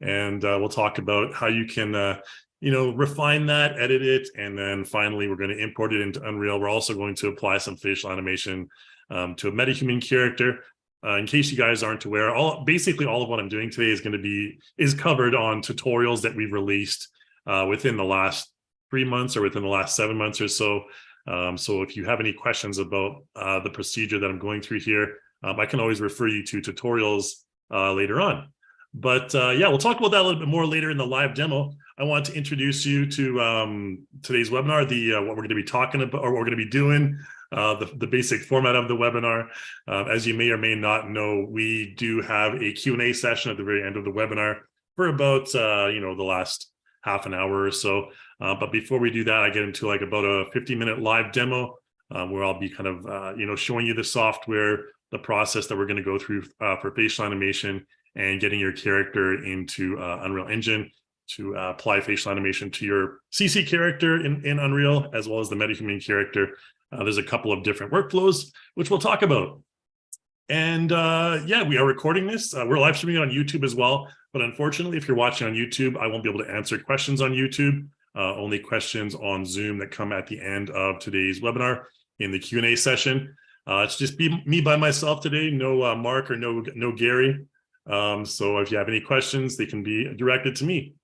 And we'll talk about how you can, refine that, edit it, and then finally we're going to import it into Unreal. We're also going to apply some facial animation to a metahuman character. In case you guys aren't aware, basically all of what I'm doing today is covered on tutorials that we've released within the last 3 months or within the last 7 months or so. So if you have any questions about the procedure that I'm going through here, I can always refer you to tutorials later on. But yeah, we'll talk about that a little bit more later in the live demo. I want to introduce you to today's webinar, what we're going to be talking about, or what we're going to be doing, the basic format of the webinar. As you may or may not know, we do have a Q&A session at the very end of the webinar for about, the last half an hour or so. But before we do that, I get into like about a 50-minute live demo where I'll be kind of, showing you the software, the process that we're going to go through for facial animation and getting your character into Unreal Engine to apply facial animation to your CC character in Unreal, as well as the metahuman character. There's a couple of different workflows, which we'll talk about. And yeah, we are recording this. We're live streaming on YouTube as well. But unfortunately, if you're watching on YouTube, I won't be able to answer questions on YouTube. Only questions on Zoom that come at the end of today's webinar in the Q&A session. It's just me by myself today, no Mark or no Gary. So if you have any questions, they can be directed to me,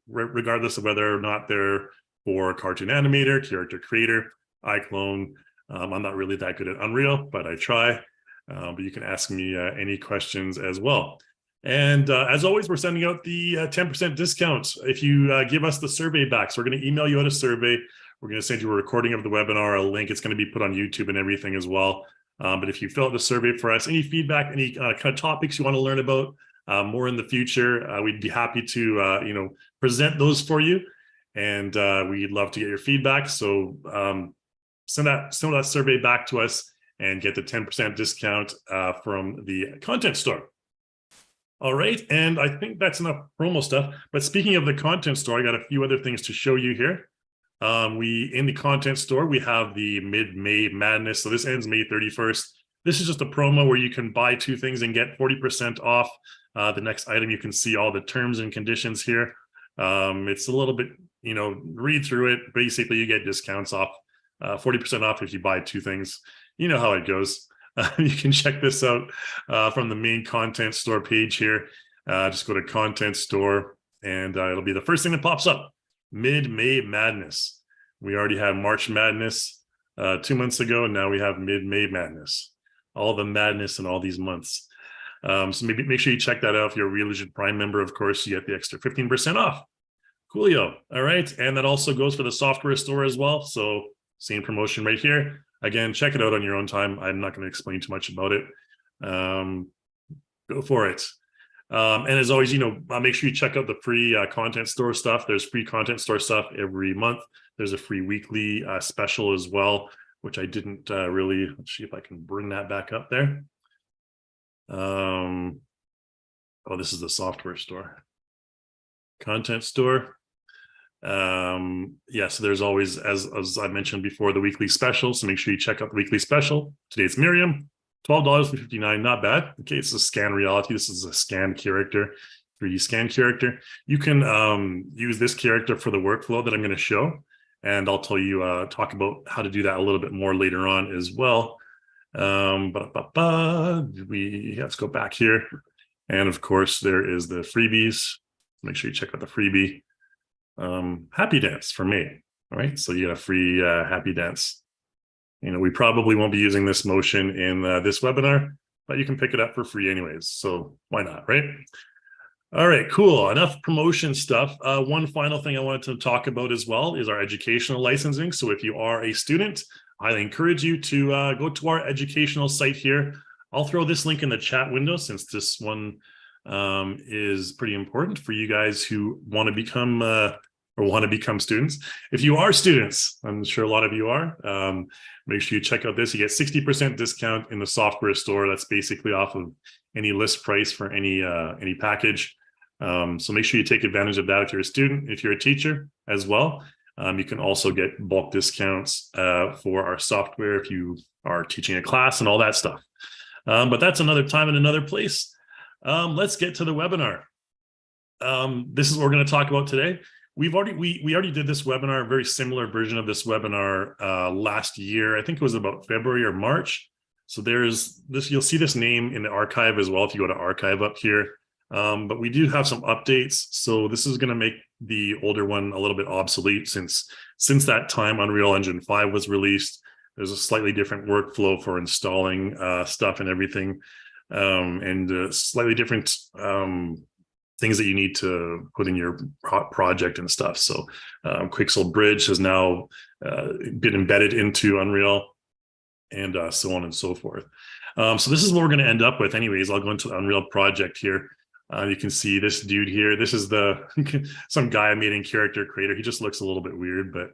regardless of whether or not they're for cartoon animator, character creator, iClone. I'm not really that good at Unreal, but I try. But you can ask me any questions as well. And as always, we're sending out the 10% discount if you give us the survey back. So we're going to email you out a survey. We're going to send you a recording of the webinar, a link. It's going to be put on YouTube and everything as well. But if you fill out the survey for us, any feedback, any kind of topics you want to learn about more in the future, we'd be happy to, present those for you. And we'd love to get your feedback. So send that survey back to us and get the 10% discount from the content store. All right, and I think that's enough promo stuff. But speaking of the content store, I got a few other things to show you here. In the content store, we have the mid-May madness. So this ends May 31st. This is just a promo where you can buy 2 things and get 40% off the next item. You can see all the terms and conditions here. It's a little bit, read through it. Basically, you get discounts off, 40% off if you buy 2 things. You know how it goes. You can check this out from the main content store page here. Just go to content store and it'll be the first thing that pops up. Mid-May madness. We already had March madness 2 months ago, and now we have mid-May madness. All the madness in all these months. So maybe make sure you check that out. If you're a Real Legit Prime member, of course, you get the extra 15% off. Coolio. All right, and that also goes for the software store as well. So same promotion right here. Again, check it out on your own time. I'm not going to explain too much about it. Go for it. And as always, make sure you check out the free content store stuff. There's free content store stuff every month. There's a free weekly special as well, which I didn't really, let's see if I can bring that back up there. Oh, this is the software store. Content store. Yeah, so there's always, as I mentioned before, the weekly special. So make sure you check out the weekly special. Today it's Miriam. $12.59, not bad. Okay, it's a scan reality. This is a scan character, 3D scan character. You can use this character for the workflow that I'm going to show, and I'll tell you, talk about how to do that a little bit more later on as well. Let's go back here. And of course, there is the freebies. Make sure you check out the freebie. Happy Dance for me. All right, so you get a free Happy Dance. We probably won't be using this motion in this webinar, but you can pick it up for free anyways. So why not, right? All right, cool. Enough promotion stuff. One final thing I wanted to talk about as well is our educational licensing. So if you are a student, I encourage you to go to our educational site here. I'll throw this link in the chat window since this one is pretty important for you guys who want to become students. If you are students, I'm sure a lot of you are, make sure you check out this. You get 60% discount in the software store. That's basically off of any list price for any package. So make sure you take advantage of that if you're a student. If you're a teacher as well, you can also get bulk discounts for our software if you are teaching a class and all that stuff. But that's another time and another place. Let's get to the webinar. This is what we're going to talk about today. We already did this webinar, a very similar version of this webinar last year. I think it was about February or March. So there's this, you'll see this name in the archive as well if you go to archive up here. But we do have some updates. So this is going to make the older one a little bit obsolete since that time Unreal Engine 5 was released. There's a slightly different workflow for installing stuff and everything, and slightly different things that you need to put in your project and stuff. So Quixel Bridge has now been embedded into Unreal, and so on and so forth. So this is what we're going to end up with anyways. I'll go into the Unreal project here. You can see this dude here. This is some guy I made in Character Creator. He just looks a little bit weird, but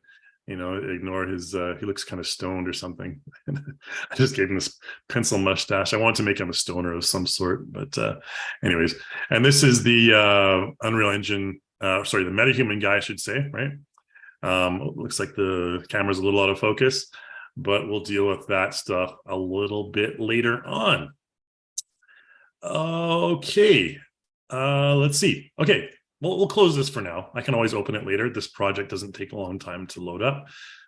you know, ignore his, he looks kind of stoned or something. I just gave him this pencil mustache. I wanted to make him a stoner of some sort, but anyways. And this is the Unreal Engine, sorry, the MetaHuman guy, I should say, right? Looks like the camera's a little out of focus, but we'll deal with that stuff a little bit later on. Okay, let's see. Okay. We'll close this for now. I can always open it later. This project doesn't take a long time to load up.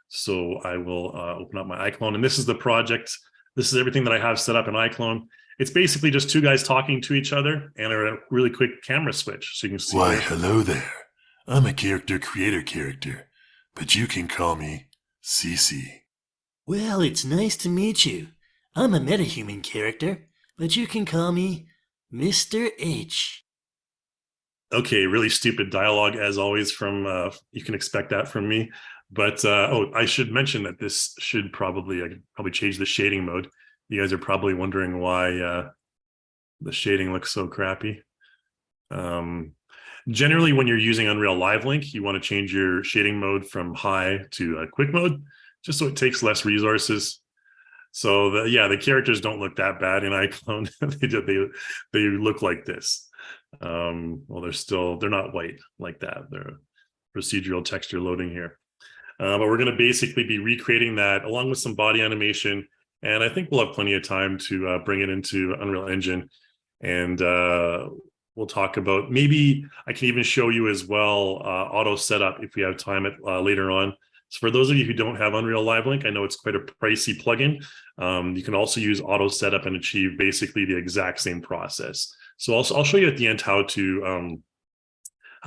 So I will open up my iClone. And this is the project. This is everything that I have set up in iClone. It's basically just two guys talking to each other and a really quick camera switch. So you can see. Why, hello there. I'm a Character Creator character, but you can call me CC. Well, it's nice to meet you. I'm a MetaHuman character, but you can call me Mr. H. Okay, really stupid dialogue as always from, you can expect that from me. But, oh, I should mention that this should probably, I could probably change the shading mode. You guys are probably wondering why the shading looks so crappy. Generally, when you're using Unreal Live Link, you want to change your shading mode from high to quick mode, just so it takes less resources. So the characters don't look that bad in iClone. they look like this. Well, they're not white like that. They're procedural texture loading here. But we're going to basically be recreating that along with some body animation. And I think we'll have plenty of time to bring it into Unreal Engine. And we'll talk about, maybe I can even show you as well auto setup if we have time later on. So for those of you who don't have Unreal Live Link, I know it's quite a pricey plugin. You can also use auto setup and achieve basically the exact same process. So I'll show you at the end how to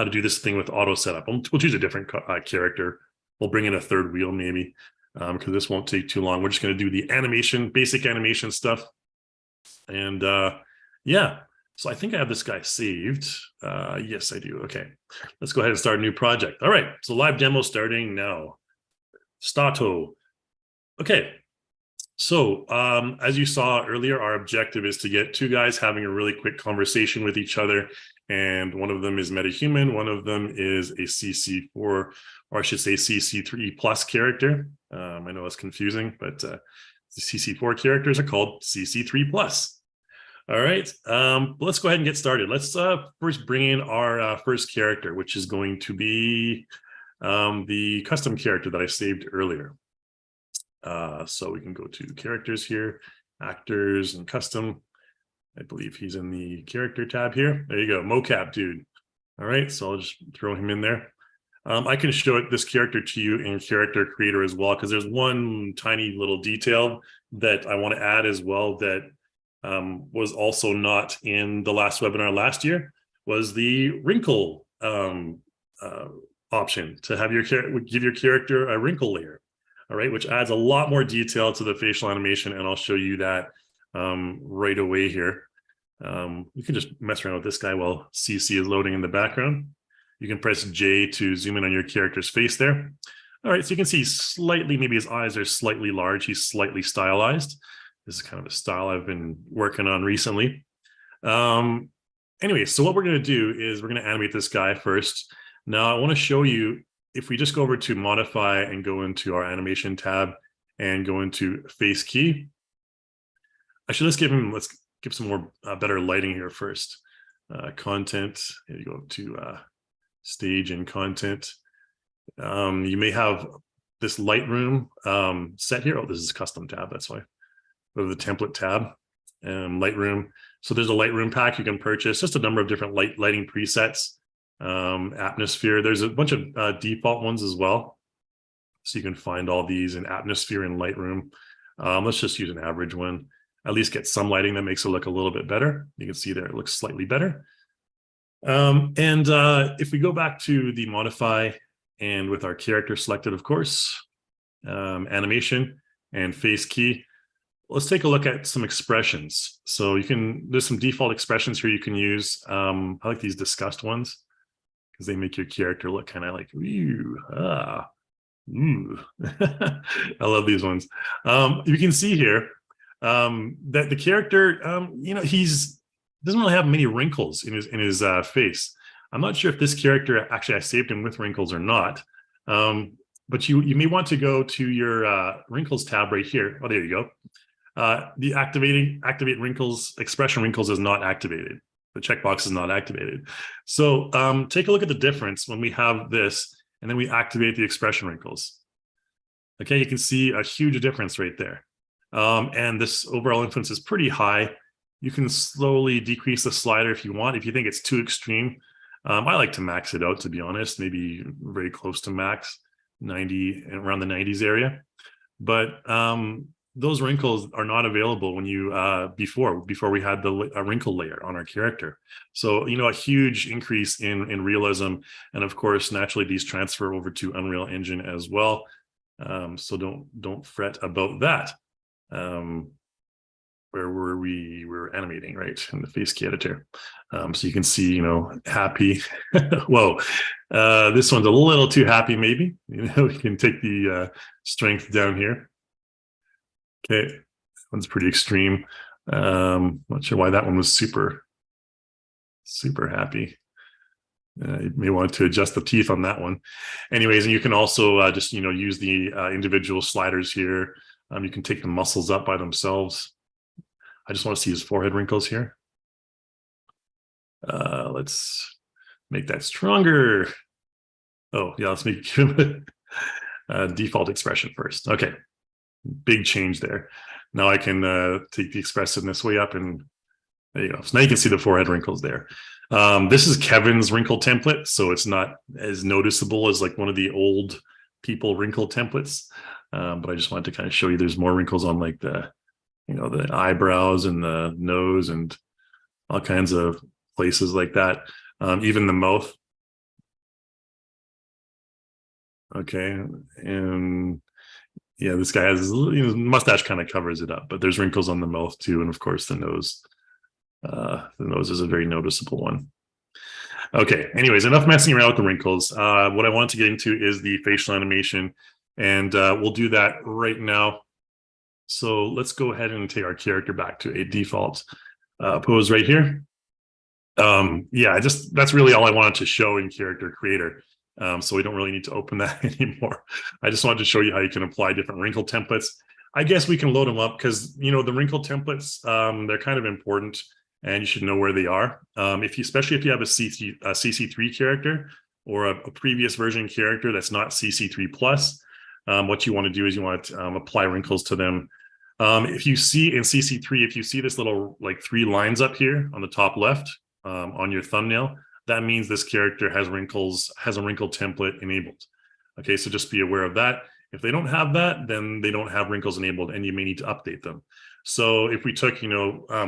do this thing with auto setup. We'll choose a different character. We'll bring in a third wheel maybe, because this won't take too long. We're just going to do the animation, basic animation stuff. And yeah, so I think I have this guy saved. Yes, I do. Okay, let's go ahead and start a new project. All right, so live demo starting now. Stato. Okay. So as you saw earlier, our objective is to get two guys having a really quick conversation with each other. And one of them is MetaHuman. One of them is a CC4, or I should say CC3 plus character. I know it's confusing, but the CC4 characters are called CC3 plus. All right, let's go ahead and get started. Let's first bring in our first character, which is going to be the custom character that I saved earlier. So we can go to characters here, actors and custom. I believe he's in the character tab here. There you go, Mocap dude. All right, so I'll just throw him in there. I can show this character to you in Character Creator as well, because there's one tiny little detail that I want to add as well that was also not in the last webinar last year, was the wrinkle option to have give your character a wrinkle layer. All right, which adds a lot more detail to the facial animation, and I'll show you that right away here. You can just mess around with this guy while CC is loading in the background. You can press J to zoom in on your character's face there. All right, so you can see slightly, maybe his eyes are slightly large. He's slightly stylized. This is kind of a style I've been working on recently. Anyway, so what we're going to do is we're going to animate this guy first. Now I want to show you, if we just go over to modify and go into our animation tab and go into face key. Actually, let's give some more better lighting here first. Content, here you go to stage and content. You may have this Lightroom set here. Oh, this is a custom tab, that's why. Go to the template tab and Lightroom. So there's a Lightroom pack you can purchase, just a number of different lighting presets. atmosphere. There's a bunch of default ones as well. So you can find all these in atmosphere in Lightroom. Let's just use an average one. At least get some lighting that makes it look a little bit better. You can see there it looks slightly better. If we go back to the modify and with our character selected, of course, animation and face key, let's take a look at some expressions. So there's some default expressions here you can use. I like these disgust ones because they make your character look kind of like, ooh, ooh. I love these ones. You can see here that the character, he doesn't really have many wrinkles in his face. I'm not sure if this character actually I saved him with wrinkles or not. But you may want to go to your wrinkles tab right here. Oh, there you go. The activate wrinkles, expression wrinkles is not activated. The checkbox is not activated. So take a look at the difference when we have this and then we activate the expression wrinkles. Okay, you can see a huge difference right there. And this overall influence is pretty high. You can slowly decrease the slider if you want, if you think it's too extreme. I like to max it out, to be honest, maybe very close to max, 90, around the 90s area. But those wrinkles are not available when you before we had the wrinkle layer on our character. So a huge increase in realism, and of course naturally these transfer over to Unreal Engine as well. So don't fret about that. Where were we? We're animating, right, in the face key editor. So you can see happy. Whoa, this one's a little too happy maybe. We can take the strength down here. Okay, that one's pretty extreme. Not sure why that one was super happy. You may want to adjust the teeth on that one. Anyways, and you can also just use the individual sliders here. You can take the muscles up by themselves. I just want to see his forehead wrinkles here. Let's make that stronger. Oh yeah, let's make him a default expression first. Okay. Big change there. Now I can take the expressiveness way up, and there you go. So now you can see the forehead wrinkles there. This is Kevin's wrinkle template, so it's not as noticeable as like one of the old people wrinkle templates. But I just wanted to kind of show you there's more wrinkles on like the eyebrows and the nose and all kinds of places like that. Even the mouth. Okay, and yeah, this guy has mustache kind of covers it up, but there's wrinkles on the mouth too, and of course the nose. The nose is a very noticeable one. Okay, anyways, enough messing around with the wrinkles. What I wanted to get into is the facial animation, and we'll do that right now. So let's go ahead and take our character back to a default pose right here. Yeah, that's really all I wanted to show in Character Creator. So we don't really need to open that anymore. I just wanted to show you how you can apply different wrinkle templates. I guess we can load them up because the wrinkle templates, they're kind of important and you should know where they are. Especially if you have a CC3 character or a previous version character that's not CC3 plus, what you want to do is you want to apply wrinkles to them. If you see in CC3, if you see this little like 3 lines up here on the top left on your thumbnail, that means this character has a wrinkle template enabled. Okay, so just be aware of that. If they don't have that, then they don't have wrinkles enabled and you may need to update them. So if we took,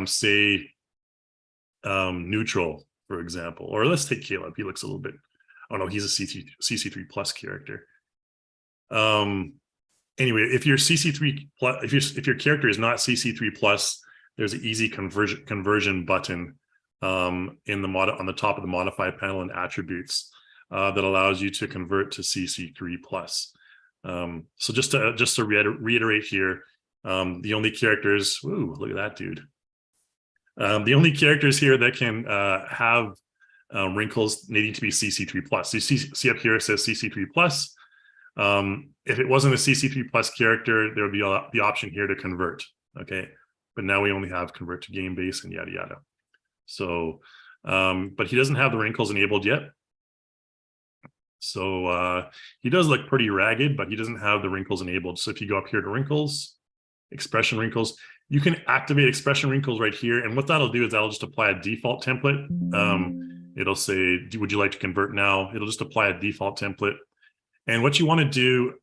say neutral, for example, or let's take Caleb, he looks a little bit, oh no, he's a CC3 plus character. Anyway, if you're CC3 plus, if your character is not CC3 plus, there's an easy conversion button on the top of the modify panel and attributes that allows you to convert to CC3 plus. So just to reiterate here, the only characters, ooh, look at that dude. The only characters here that can have wrinkles needing to be CC3 plus. You see up here it says CC3 plus. If it wasn't a CC3 plus character, there would be the option here to convert. Okay, but now we only have convert to game base and yada yada. So, but he doesn't have the wrinkles enabled yet. So he does look pretty ragged, but he doesn't have the wrinkles enabled. So if you go up here to wrinkles, expression wrinkles, you can activate expression wrinkles right here. And what that'll do is that'll just apply a default template. It'll say, would you like to convert now? It'll just apply a default template. And what you want to do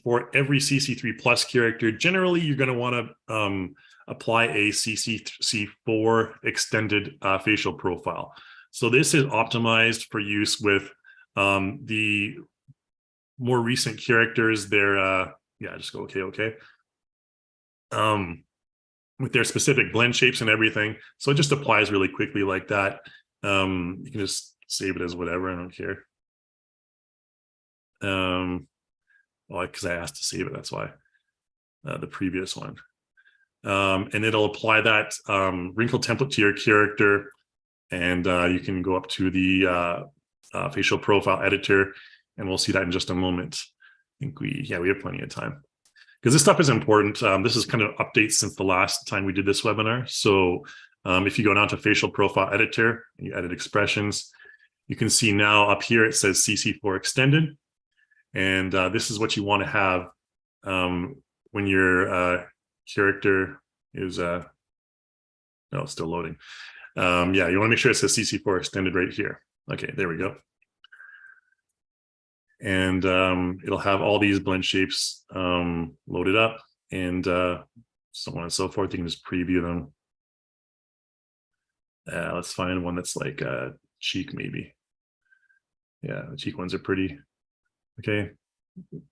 for every CC3 plus character, generally you're going to want to apply a CC4 extended facial profile. So this is optimized for use with the more recent characters. They're just go okay. With their specific blend shapes and everything. So it just applies really quickly like that. You can just save it as whatever, I don't care. Well, because I asked to save it, that's why. The previous one. And it'll apply that wrinkle template to your character, and you can go up to the facial profile editor, and we'll see that in just a moment. I think we have plenty of time, because this stuff is important. This is kind of updates since the last time we did this webinar. So if you go down to facial profile editor, and you edit expressions, you can see now up here it says CC4 extended. And this is what you want to have when your character is, no, it's still loading. You want to make sure it says CC4 extended right here. Okay, there we go. And it'll have all these blend shapes loaded up, and so on and so forth. You can just preview them. Let's find one that's like cheek, maybe. Yeah, the cheek ones are pretty. Okay,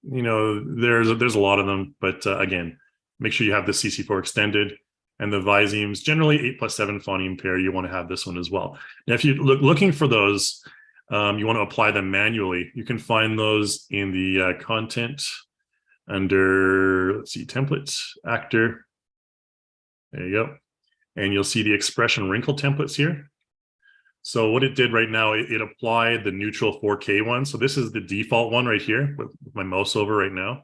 there's a lot of them, but again, make sure you have the CC4 extended, and the Visemes, generally 8+7 phoneme pair. You want to have this one as well. Now, if you're looking for those, you want to apply them manually. You can find those in the content under, let's see, template actor. There you go, and you'll see the expression wrinkle templates here. So what it did right now, it applied the neutral 4K one. So this is the default one right here with my mouse over right now.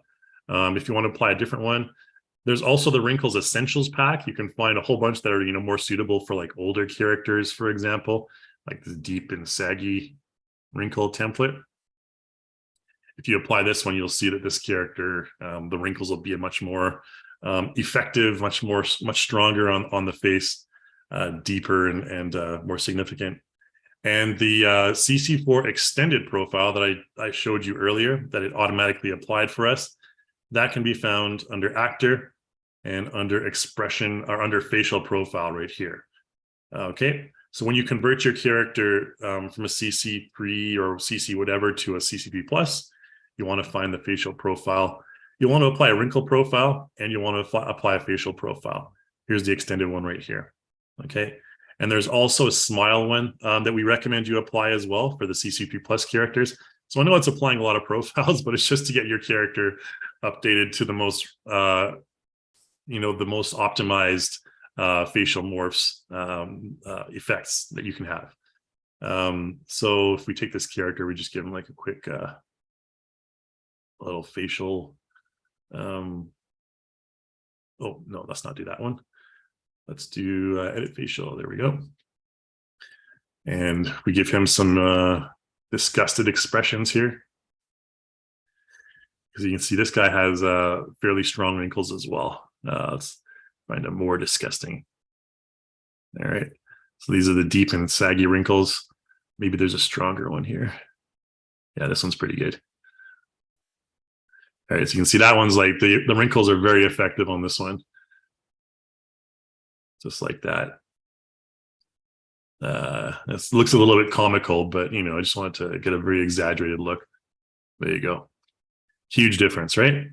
If you want to apply a different one, there's also the Wrinkles Essentials pack. You can find a whole bunch that are more suitable for like older characters, for example, like the deep and saggy wrinkle template. If you apply this one, you'll see that this character, the wrinkles will be a much more effective, much stronger on the face, deeper and more significant. And the CC4 extended profile that I showed you earlier, that it automatically applied for us, that can be found under actor and under expression, or under facial profile right here. Okay, so when you convert your character from a CC3 or CC whatever to a CC3 plus, you want to find the facial profile. You want to apply a wrinkle profile, and you want to apply a facial profile. Here's the extended one right here. Okay. And there's also a smile one that we recommend you apply as well for the CC3 plus characters. So I know it's applying a lot of profiles, but it's just to get your character updated to the most, the most optimized facial morphs effects that you can have. So if we take this character, we just give him like a quick little facial. Oh no, let's not do that one. Let's do edit facial. There we go. And we give him some disgusted expressions here, because you can see this guy has fairly strong wrinkles as well. Let's find a more disgusting. All right. So these are the deep and saggy wrinkles. Maybe there's a stronger one here. Yeah, this one's pretty good. All right, so you can see that one's like the wrinkles are very effective on this one. Just like that. This looks a little bit comical, but I just wanted to get a very exaggerated look. There you go. Huge difference, right?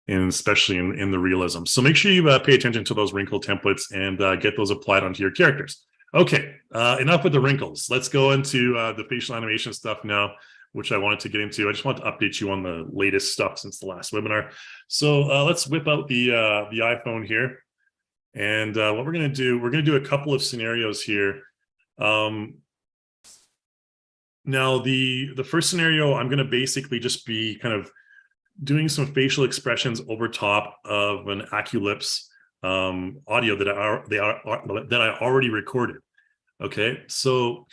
And especially in the realism. So make sure you pay attention to those wrinkle templates and get those applied onto your characters. Okay, enough with the wrinkles. Let's go into the facial animation stuff now, which I wanted to get into. I just want to update you on the latest stuff since the last webinar. So let's whip out the iPhone here. And what we're going to do a couple of scenarios here. Now, the first scenario, I'm going to basically just be kind of doing some facial expressions over top of an AccuLips audio that I already recorded. Okay, so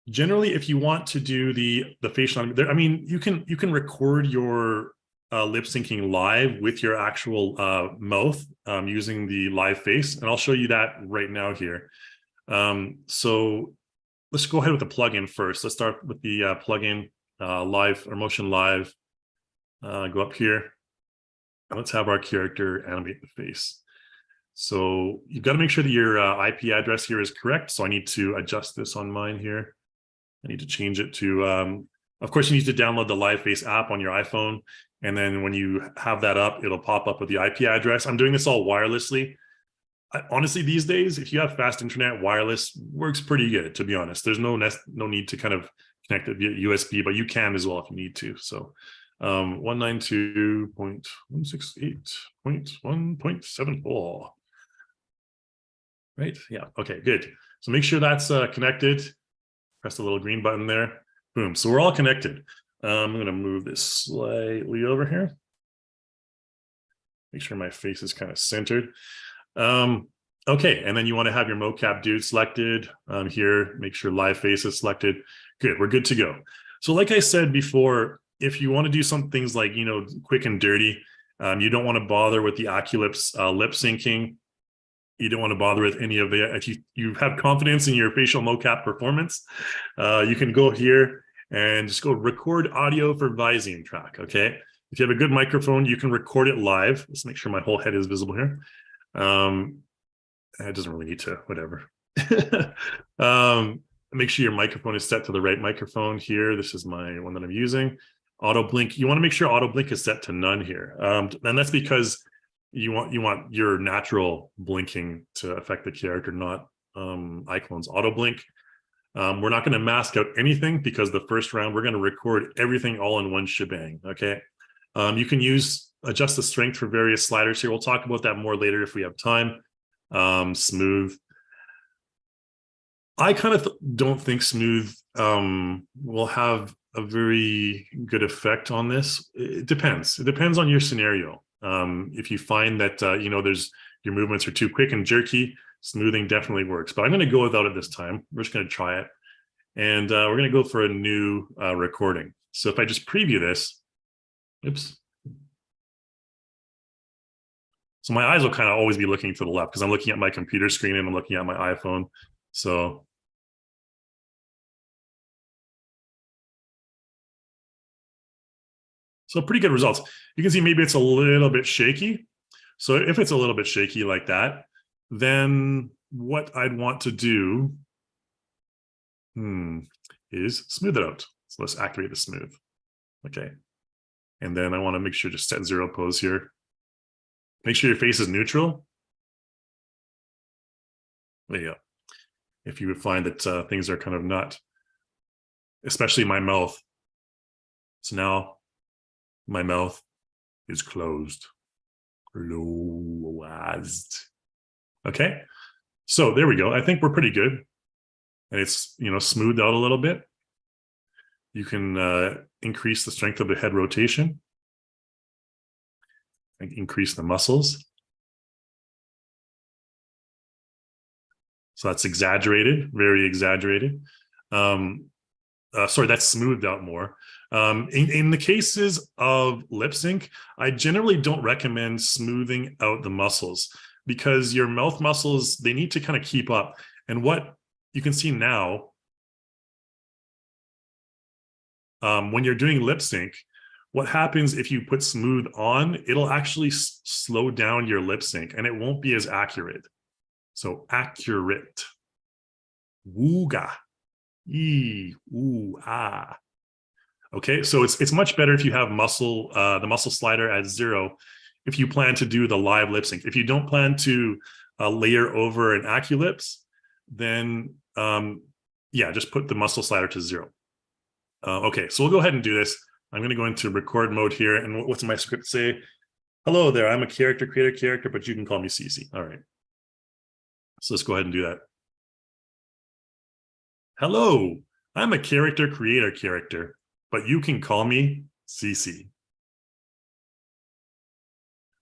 generally, if you want to do the facial, I mean, you can record your lip syncing live with your actual mouth using the live face, and I'll show you that right now here. So let's go ahead with the plugin first. Let's start with the plugin live or motion live. Go up here. And let's have our character animate the face. So you've got to make sure that your IP address here is correct. So I need to adjust this on mine here. I need to change it to, of course, you need to download the Live Face app on your iPhone. And then when you have that up, it'll pop up with the IP address. I'm doing this all wirelessly. Honestly, these days, if you have fast internet, wireless works pretty good, to be honest. There's no need to kind of connect it via USB, but you can as well if you need to. So 192.168.1.74. Right? Yeah. Okay, good. So make sure that's connected. Press the little green button there. Boom. So we're all connected. I'm going to move this slightly over here. Make sure my face is kind of centered. Okay, and then you want to have your mocap dude selected here. Make sure live face is selected. Good, we're good to go. So like I said before, if you want to do some things like, you know, quick and dirty, you don't want to bother with the AccuLips lip syncing. You don't want to bother with any of the, if you have confidence in your facial mocap performance, you can go here and just go record audio for Visine track, okay? If you have a good microphone, you can record it live. Let's make sure my whole head is visible here. It doesn't really need to, whatever. Make sure your microphone is set to the right microphone here. This is my one that I'm using. Auto blink, you want to make sure auto blink is set to none here. And that's because you want your natural blinking to affect the character, not iClone's auto blink. We're not going to mask out anything because the first round we're going to record everything all in one shebang, okay? You can adjust the strength for various sliders here. We'll talk about that more later if we have time. Smooth. I kind of don't think smooth will have a very good effect on this. It depends. It depends on your scenario. If you find that you know, your movements are too quick and jerky, smoothing definitely works. But I'm going to go without it this time. We're just going to try it, and we're going to go for a new recording. So if I just preview this, oops. So my eyes will kind of always be looking to the left because I'm looking at my computer screen and I'm looking at my iPhone. So pretty good results. You can see maybe it's a little bit shaky. So if it's a little bit shaky like that, then what I'd want to do is smooth it out. So let's activate the smooth. Okay. And then I want to make sure to set 0 pose here. Make sure your face is neutral. There you go. If you would find that things are kind of not, especially my mouth. So now my mouth is closed. Closed. Okay. So there we go. I think we're pretty good. And it's, you know, smoothed out a little bit. You can increase the strength of the head rotation. Increase the muscles. So that's exaggerated, very exaggerated. Sorry, that's smoothed out more. In the cases of lip sync, I generally don't recommend smoothing out the muscles because your mouth muscles, they need to kind of keep up. And what you can see now, when you're doing lip sync, what happens if you put smooth on, it'll actually slow down your lip sync and it won't be as accurate. So accurate. Wooga. E, ooh, ah. Okay, so it's much better if you have the muscle slider at 0 if you plan to do the live lip sync. If you don't plan to layer over an AccuLips, then yeah, just put the muscle slider to 0. Okay, so we'll go ahead and do this. I'm going to go into record mode here. And what's my script say? Hello there, I'm a character creator character, but you can call me CC. All right. So let's go ahead and do that. Hello, I'm a character creator character, but you can call me CC.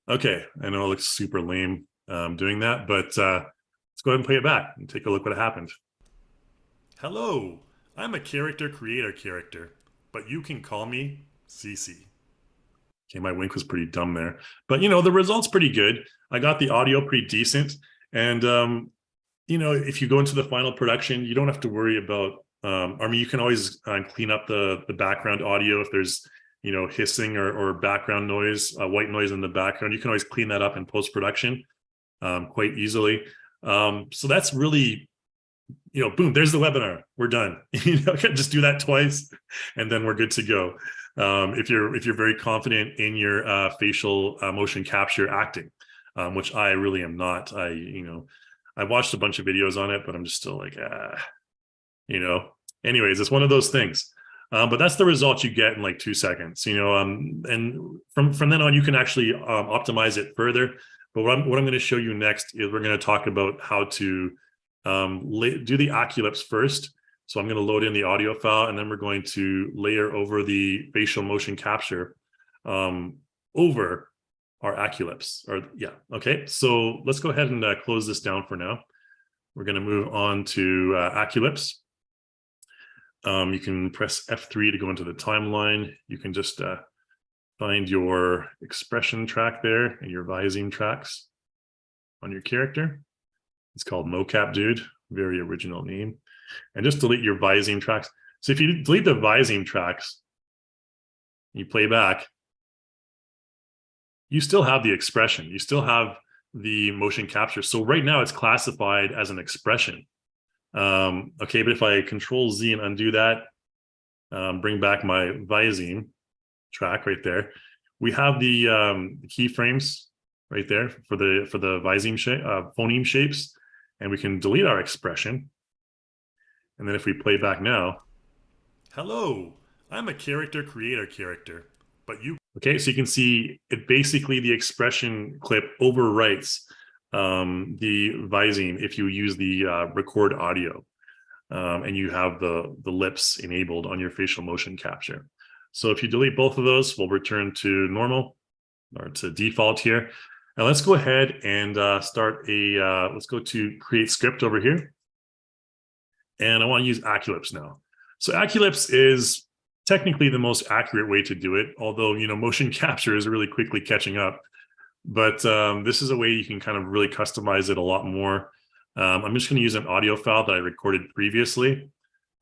Okay, I know it looks super lame doing that, but let's go ahead and play it back and take a look what happened. Hello, I'm a character creator character, but you can call me CC. Okay, my wink was pretty dumb there, but you know, the result's pretty good. I got the audio pretty decent, and if you go into the final production, you don't have to worry about, I mean, you can always clean up the background audio if there's, hissing or background noise, white noise in the background. You can always clean that up in post-production quite easily. So that's really, boom, there's the webinar. We're done. Just do that twice and then we're good to go. If you're very confident in your facial motion capture acting, which I really am not. I watched a bunch of videos on it, but I'm just still like, anyways, it's one of those things. But that's the result you get in like 2 seconds, and from then on, you can actually optimize it further. But what I'm going to show you next is we're going to talk about how to do the AccuLips first. So I'm going to load in the audio file, and then we're going to layer over the facial motion capture over our AccuLips. Okay. So let's go ahead and close this down for now. We're going to move on to AccuLips. You can press F3 to go into the timeline. You can just find your expression track there and your Visine tracks on your character. It's called Mocap, dude. Very original name. And just delete your Visine tracks. So if you delete the Visine tracks, you play back, you still have the expression. You still have the motion capture. So right now it's classified as an expression. Okay, but if I Control Z and undo that, bring back my Visine track right there, we have the keyframes right there for the Visine shape, phoneme shapes, and we can delete our expression. And then if we play back now, hello, I'm a character creator character, but you. Okay, so you can see it basically, the expression clip overwrites the Visine if you use the record audio and you have the lips enabled on your facial motion capture. So if you delete both of those, we'll return to normal or to default here. Now let's go ahead and start let's go to create script over here. And I want to use AccuLips now. So AccuLips is technically the most accurate way to do it, although, motion capture is really quickly catching up. But this is a way you can kind of really customize it a lot more. I'm just going to use an audio file that I recorded previously,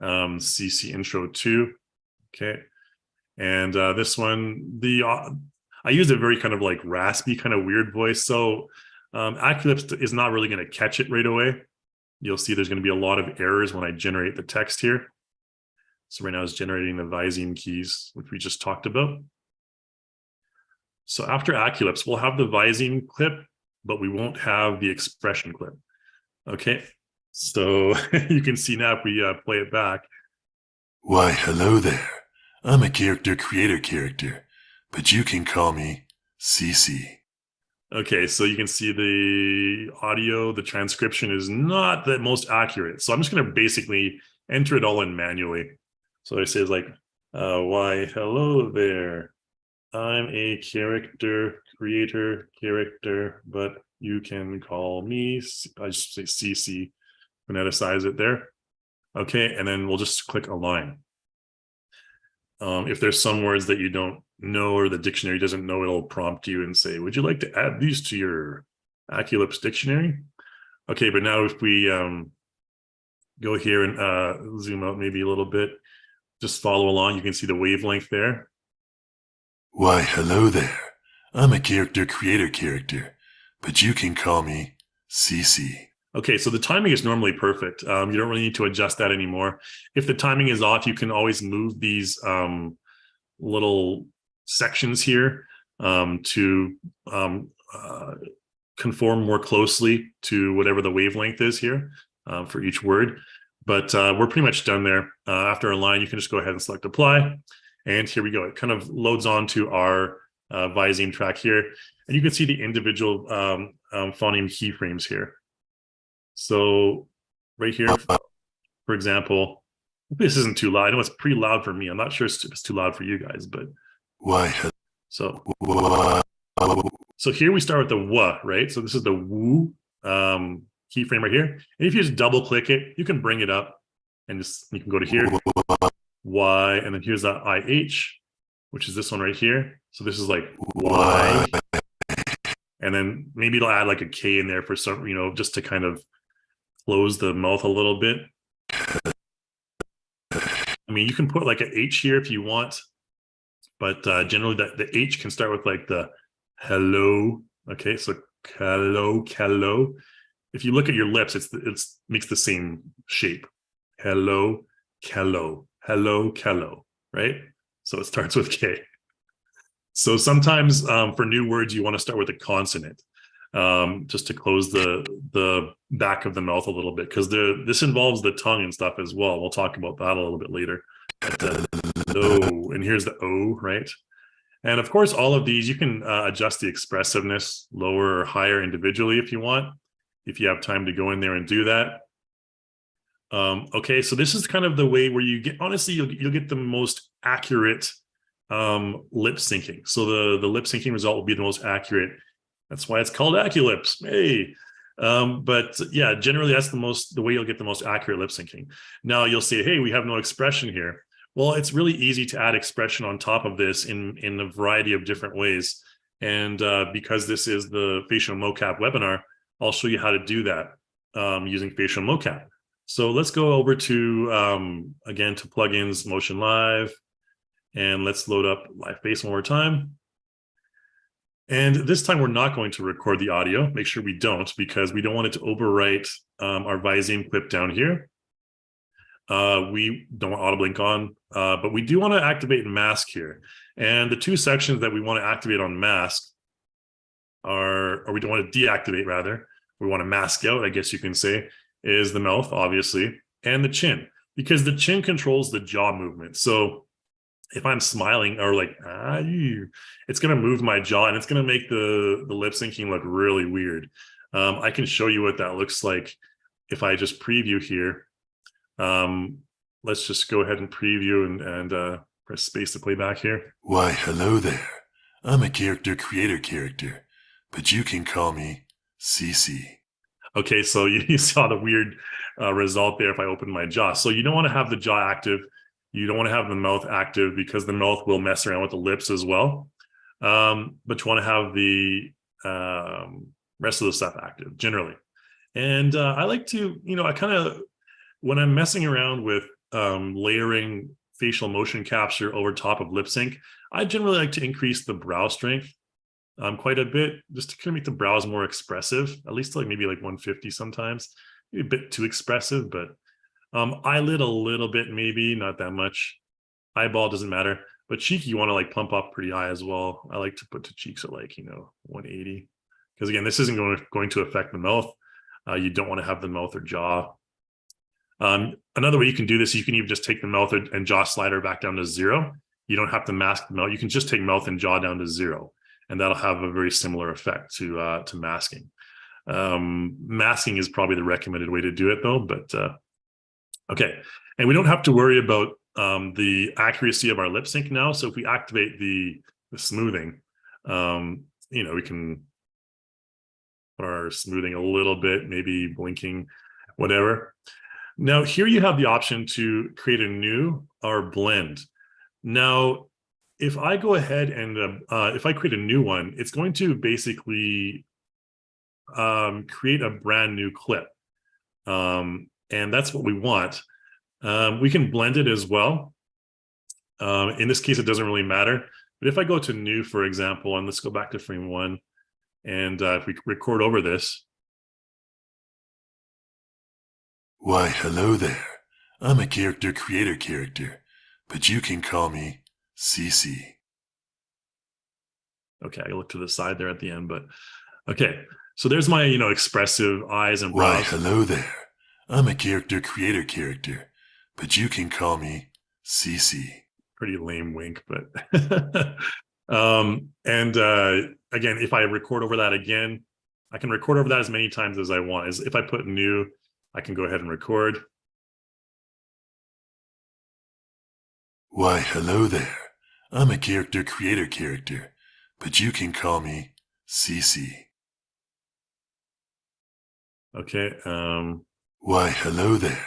CC intro 2. Okay. And this one, I used a very kind of like raspy, kind of weird voice. So AccuLips is not really going to catch it right away. You'll see there's going to be a lot of errors when I generate the text here. So right now it's generating the Visine keys, which we just talked about. So after AccuLips, we'll have the Visine clip, but we won't have the expression clip. Okay, so you can see now if we play it back. Why, hello there. I'm a character creator character, but you can call me CC. Okay, so you can see the audio, the transcription is not the most accurate. So I'm just going to basically enter it all in manually. So I say like, why, hello there. I'm a character creator character, but you can call me, I just say CC, phoneticize it there. Okay, and then we'll just click align. If there's some words that you don't know or the dictionary doesn't know, it'll prompt you and say, would you like to add these to your AccuLips dictionary? Okay, but now if we go here and zoom out maybe a little bit, just follow along, you can see the wavelength there. Why, hello there. I'm a character creator character, but you can call me CC. Okay, so the timing is normally perfect. You don't really need to adjust that anymore. If the timing is off, you can always move these little sections here to conform more closely to whatever the wavelength is here for each word. But we're pretty much done there. After a line, you can just go ahead and select apply. And here we go. It kind of loads onto our Visine track here. And you can see the individual phoneme keyframes here. So right here, for example, this isn't too loud. I know it's pretty loud for me. I'm not sure if it's too loud for you guys, but why? So here we start with the "wa," right? So this is the "woo" keyframe right here. And if you just double click it, you can bring it up and just you can go to here, Y, and then here's that IH, which is this one right here. So this is like Y, and then maybe it'll add like a K in there for some, just to kind of close the mouth a little bit. I mean, you can put like an H here if you want, but generally the H can start with like the hello. Okay, so hello. If you look at your lips, it's makes the same shape. Hello, right? So it starts with K. So sometimes for new words, you want to start with a consonant just to close the back of the mouth a little bit, because this involves the tongue and stuff as well. We'll talk about that a little bit later. But, O, and here's the O, right? And of course, all of these, you can adjust the expressiveness lower or higher individually if you want, if you have time to go in there and do that. Okay, so this is kind of the way where you get, honestly, you'll get the most accurate lip syncing. So the lip syncing result will be the most accurate. That's why it's called AccuLips. Hey. But yeah, generally that's the way you'll get the most accurate lip syncing. Now you'll say, hey, we have no expression here. Well, it's really easy to add expression on top of this in a variety of different ways. And because this is the facial mocap webinar, I'll show you how to do that using facial mocap. So let's go over to, again, to plugins, Motion Live, and let's load up Live Face one more time. And this time we're not going to record the audio. Make sure we don't, because we don't want it to overwrite our Visine clip down here. We don't want auto blink on, but we do want to activate mask here. And the two sections that we want to activate on mask are, or we don't want to deactivate rather, we want to mask out, I guess you can say, is the mouth, obviously, and the chin, because the chin controls the jaw movement. So if I'm smiling or like, it's going to move my jaw and it's going to make the lip syncing look really weird. I can show you what that looks like if I just preview here. Let's just go ahead and preview and press space to play back here. Why, hello there. I'm a character creator character, but you can call me CC. Okay, so you saw the weird result there if I open my jaw. So you don't want to have the jaw active. You don't want to have the mouth active because the mouth will mess around with the lips as well. But you want to have the rest of the stuff active generally. And I like to, I kind of, when I'm messing around with layering facial motion capture over top of lip sync, I generally like to increase the brow strength quite a bit, just to kind of make the brows more expressive, at least like maybe like 150 sometimes, maybe a bit too expressive, but eyelid a little bit, maybe not that much. Eyeball doesn't matter, but cheek you want to like pump up pretty high as well. I like to put the cheeks at like 180, because again, this isn't going to affect the mouth. You don't want to have the mouth or jaw. Another way you can do this, you can even just take the mouth and jaw slider back down to 0. You don't have to mask the mouth. You can just take mouth and jaw down to 0, and that'll have a very similar effect to masking. Masking is probably the recommended way to do it though, but okay. And we don't have to worry about the accuracy of our lip sync now. So if we activate the smoothing, we can put our smoothing a little bit, maybe blinking, whatever. Now here you have the option to create a new or blend. Now, if I go ahead and if I create a new one, it's going to basically create a brand new clip. And that's what we want. We can blend it as well. In this case, it doesn't really matter. But if I go to new, for example, and let's go back to frame 1, and if we record over this. Why, hello there. I'm a character creator character, but you can call me CC. Okay, I look to the side there at the end, but okay. So there's my, expressive eyes and brows. Why, hello there. I'm a character creator character, but you can call me CC. Pretty lame wink, but again, if I record over that again, I can record over that as many times as I want. If I put new, I can go ahead and record. Why, hello there. I'm a character creator character, but you can call me CC. Okay. Why, hello there.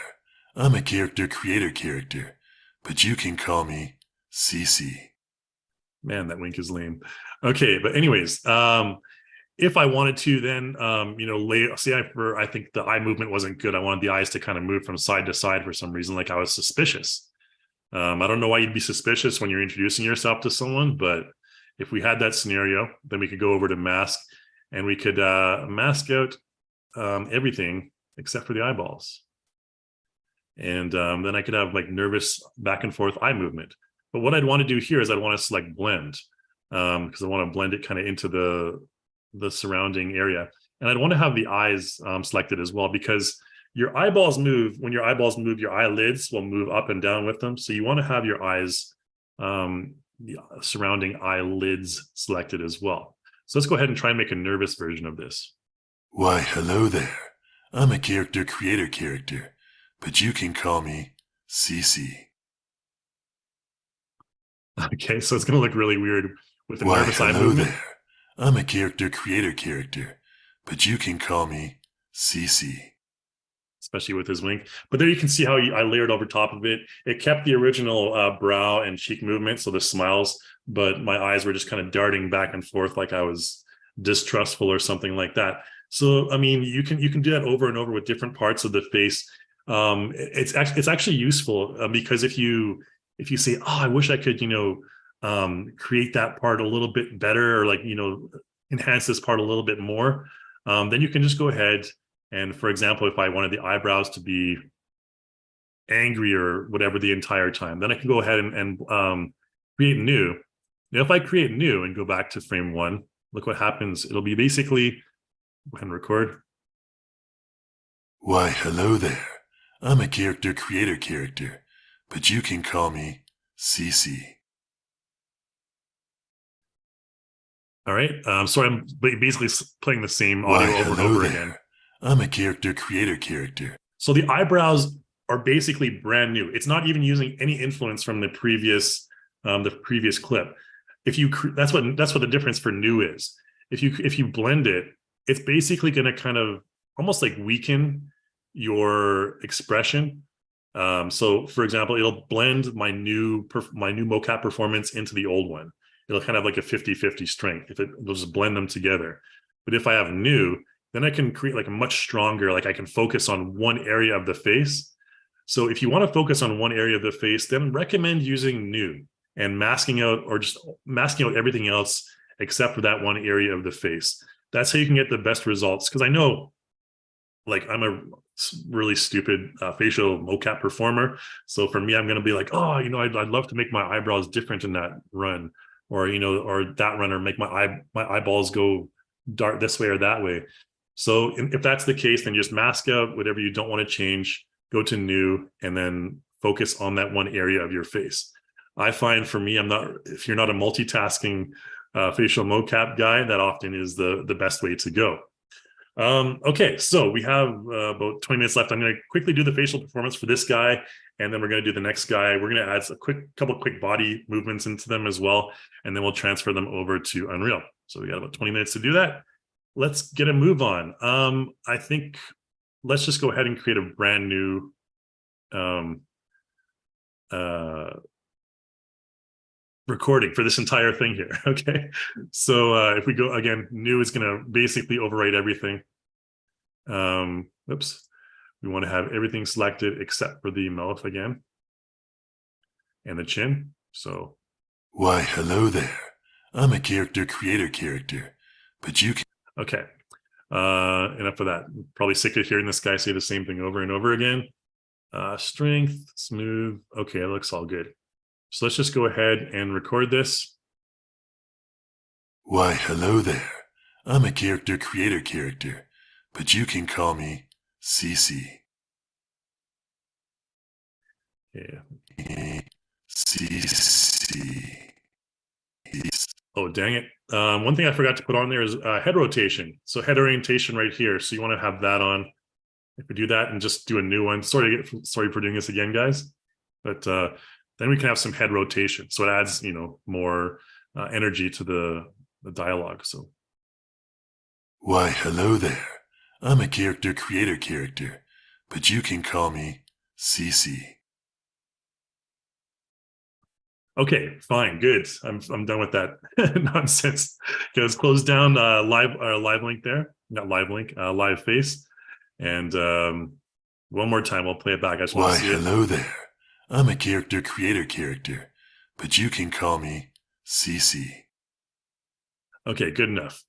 I'm a character creator character, but you can call me CC. Man, that wink is lame. Okay, but anyways, if I wanted to, then I think the eye movement wasn't good. I wanted the eyes to kind of move from side to side for some reason, like I was suspicious. I don't know why you'd be suspicious when you're introducing yourself to someone, but if we had that scenario, then we could go over to mask and we could mask out everything except for the eyeballs. And then I could have like nervous back and forth eye movement. But what I'd want to do here is I'd want to select blend because I want to blend it kind of into the surrounding area. And I'd want to have the eyes selected as well, because your eyeballs move. When your eyeballs move, your eyelids will move up and down with them. So you want to have your eyes, the surrounding eyelids selected as well. So let's go ahead and try and make a nervous version of this. Why, hello there. I'm a character creator character, but you can call me CC. Okay, so it's going to look really weird with the Why, nervous eye hello movement. there. I'm a character creator character, but you can call me CC. Especially with his wink. But there you can see how I layered over top of it. It kept the original brow and cheek movement, so the smiles, but my eyes were just kind of darting back and forth like I was distrustful or something like that. So, I mean, you can do that over and over with different parts of the face. It's actually useful because if you say, oh, I wish I could, create that part a little bit better, or like, enhance this part a little bit more, then you can just go ahead. And for example, if I wanted the eyebrows to be angry or whatever the entire time, then I can go ahead and create new. Now, if I create new and go back to frame 1, look what happens. It'll be basically, go ahead and record. Why, hello there. I'm a character creator character, but you can call me CC. All right. So I'm basically playing the same audio over and over again. I'm a character creator character. So the eyebrows are basically brand new. It's not even using any influence from the previous clip. That's what the difference for new is. If you blend it, it's basically going to kind of almost like weaken your expression. So for example, it'll blend my new mocap performance into the old one. It'll kind of like a 50-50 strength. It'll just blend them together. But if I have new, then I can create like a much stronger, like I can focus on one area of the face. So if you want to focus on one area of the face, then recommend using new and masking out everything else except for that one area of the face. That's how you can get the best results. Because I know, like, I'm a really stupid facial mocap performer. So for me, I'm going to be like, oh, I'd love to make my eyebrows different in that run, or that run, or make my eyeballs go dark this way or that way. So if that's the case, then just mask out whatever you don't want to change, go to new, and then focus on that one area of your face. I find for me, if you're not a multitasking facial mocap guy, that often is the best way to go. Okay, so we have about 20 minutes left. I'm going to quickly do the facial performance for this guy, and then we're going to do the next guy. We're going to add a couple quick body movements into them as well, and then we'll transfer them over to Unreal. So we got about 20 minutes to do that. Let's get a move on. I think let's just go ahead and create a brand new recording for this entire thing here. Okay, so if we go again, new is going to basically overwrite everything. Oops, we want to have everything selected except for the mouth again and the chin. So why, hello there. I'm a character creator character, but you can. Okay, enough of that. Probably sick of hearing this guy say the same thing over and over again. Strength, smooth. Okay, it looks all good. So let's just go ahead and record this. Why, hello there. I'm a character creator character, but you can call me CC. Yeah. CC. Oh, dang it. One thing I forgot to put on there is head rotation. So head orientation right here. So you want to have that on. If we do that and just do a new one. Sorry for doing this again, guys. But then we can have some head rotation. So it adds, more energy to the dialogue. So. Why, hello there. I'm a character creator character, but you can call me CC. Okay, fine, good. I'm done with that nonsense. Okay, let's close down live link there, not live link, live face, and one more time we'll play it back. I just want Why, to see it. hello there. I'm a character creator character, but you can call me CC. Okay, good enough.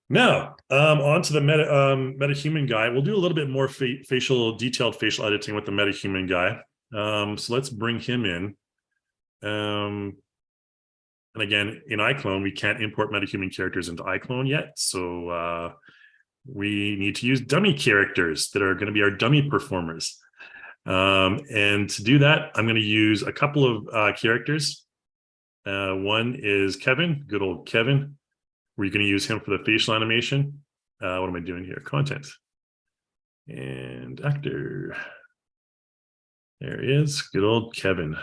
Now, on to the metahuman guy. We'll do a little bit more detailed facial editing with the metahuman guy. So let's bring him in. And again, in iClone, we can't import metahuman characters into iClone yet. So we need to use dummy characters that are going to be our dummy performers. And to do that, I'm going to use a couple of characters. One is Kevin, good old Kevin. We're going to use him for the facial animation. What am I doing here? Content. And actor. There he is, good old Kevin.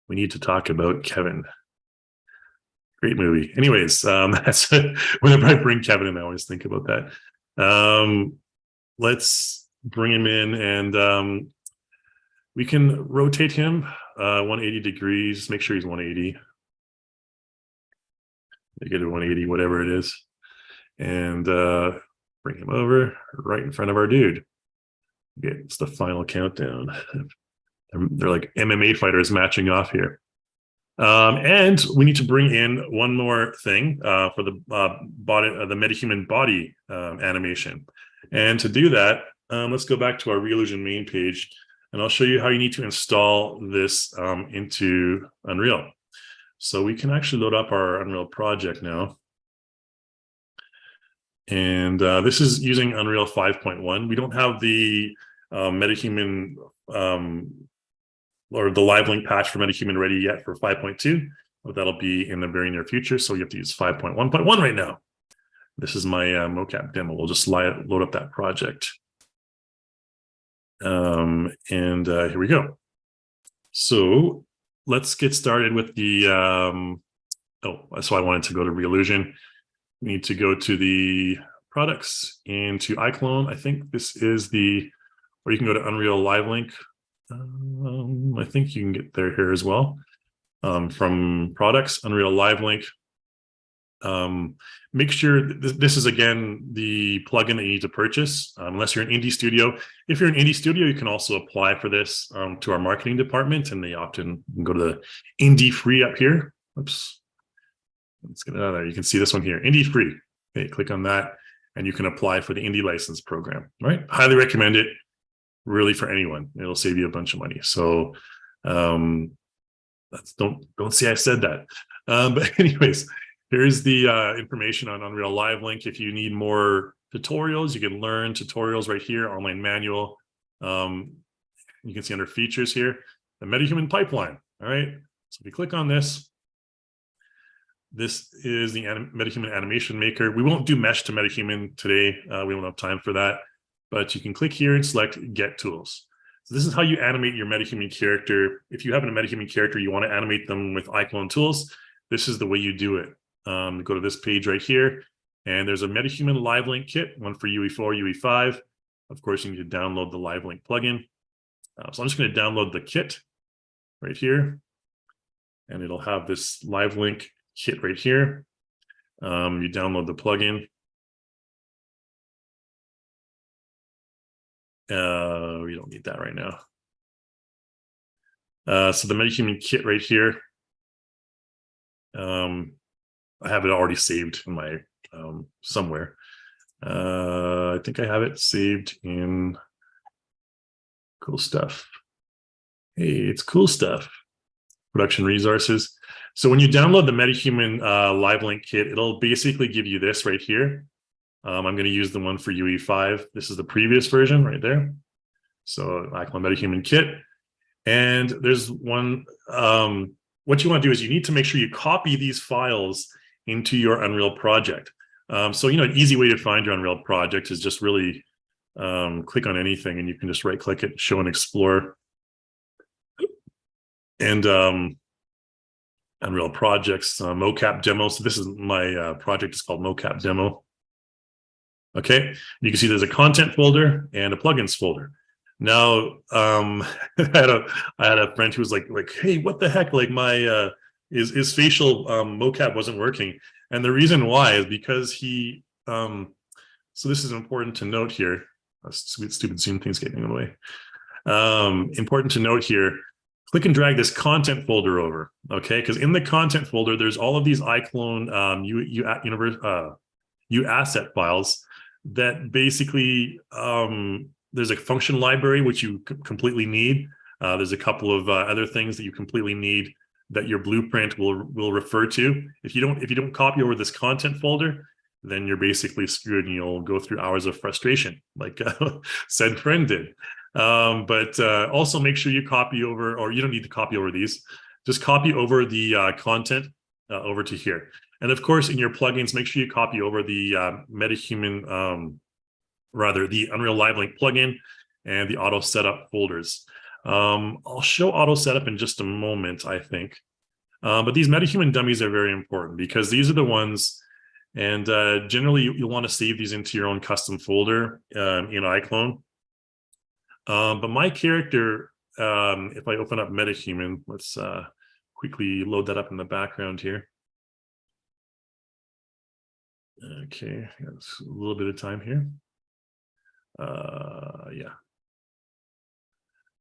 We need to talk about Kevin. Great movie. Anyways, that's whenever I bring Kevin in, I always think about that. Let's bring him in, and we can rotate him 180 degrees. Make sure he's 180. Negative 180, whatever it is, and bring him over right in front of our dude. Okay, it's the final countdown. They're like MMA fighters matching off here. And we need to bring in one more thing for the the metahuman body animation. And to do that, let's go back to our Reallusion main page, and I'll show you how you need to install this into Unreal. So we can actually load up our Unreal project now. And this is using Unreal 5.1. We don't have the metahuman or the live link patch for metahuman ready yet for 5.2, but that'll be in the very near future. So you have to use 5.1.1 right now. This is my mocap demo. We'll just load up that project. And here we go. So let's get started with the, so I wanted to go to Reallusion. We need to go to the products and to iClone. I think this is the, or you can go to Unreal Live Link. I think you can get there here as well. From products, Unreal Live Link. Make sure this is, again, the plugin that you need to purchase, unless you're an indie studio. If you're an indie studio, you can also apply for this to our marketing department, and they often go to the indie free up here. Oops. Let's get it out of there. You can see this one here, indie free. Okay, click on that, and you can apply for the indie license program. Right? Highly recommend it. Really, for anyone, it'll save you a bunch of money. So don't say I said that. But anyways, here's the information on Unreal Live Link. If you need more tutorials, you can learn tutorials right here, online manual. You can see under features here, the metahuman pipeline. All right. So if you click on this, this is the metahuman animation maker. We won't do mesh to metahuman today. We don't have time for that. But you can click here and select Get Tools. So this is how you animate your metahuman character. If you have a metahuman character, you want to animate them with iClone tools, this is the way you do it. Go to this page right here, and there's a metahuman live link kit, one for UE4, UE5. Of course, you need to download the live link plugin. So I'm just going to download the kit right here, and it'll have this live link kit right here. You download the plugin. We don't need that right now. So the metahuman kit right here, I have it already saved in my somewhere. I think I have it saved in cool stuff. Hey, it's cool stuff. Production resources. So when you download the metahuman live link kit, it'll basically give you this right here. I'm going to use the one for UE5. This is the previous version right there. So iClone metahuman kit. And there's one, what you want to do is you need to make sure you copy these files into your Unreal project. So, an easy way to find your Unreal project is just really click on anything, and you can just right click it, show and explore. And Unreal projects, mocap demo. So this is my project. It's called mocap demo. Okay, you can see there's a content folder and a plugins folder. Now, I had a friend who was like, hey, what the heck? Like my his facial mocap wasn't working, and the reason why is because he so this is important to note here. Stupid Zoom thing's getting in the way. Important to note here. Click and drag this content folder over, okay? Because in the content folder, there's all of these iClone U asset files that basically there's a function library which you completely need. There's a couple of other things that you completely need that your blueprint will refer to. If you don't copy over this content folder, then you're basically screwed and you'll go through hours of frustration, like said friend did. But also make sure you copy over, or you don't need to copy over these. Just copy over the content over to here. And of course, in your plugins, make sure you copy over the MetaHuman, rather the Unreal Live Link plugin and the auto setup folders. I'll show auto setup in just a moment, I think. But these MetaHuman dummies are very important because these are the ones, and generally you'll want to save these into your own custom folder in iClone. But my character, if I open up MetaHuman, let's quickly load that up in the background here. Okay, that's a little bit of time here. Yeah.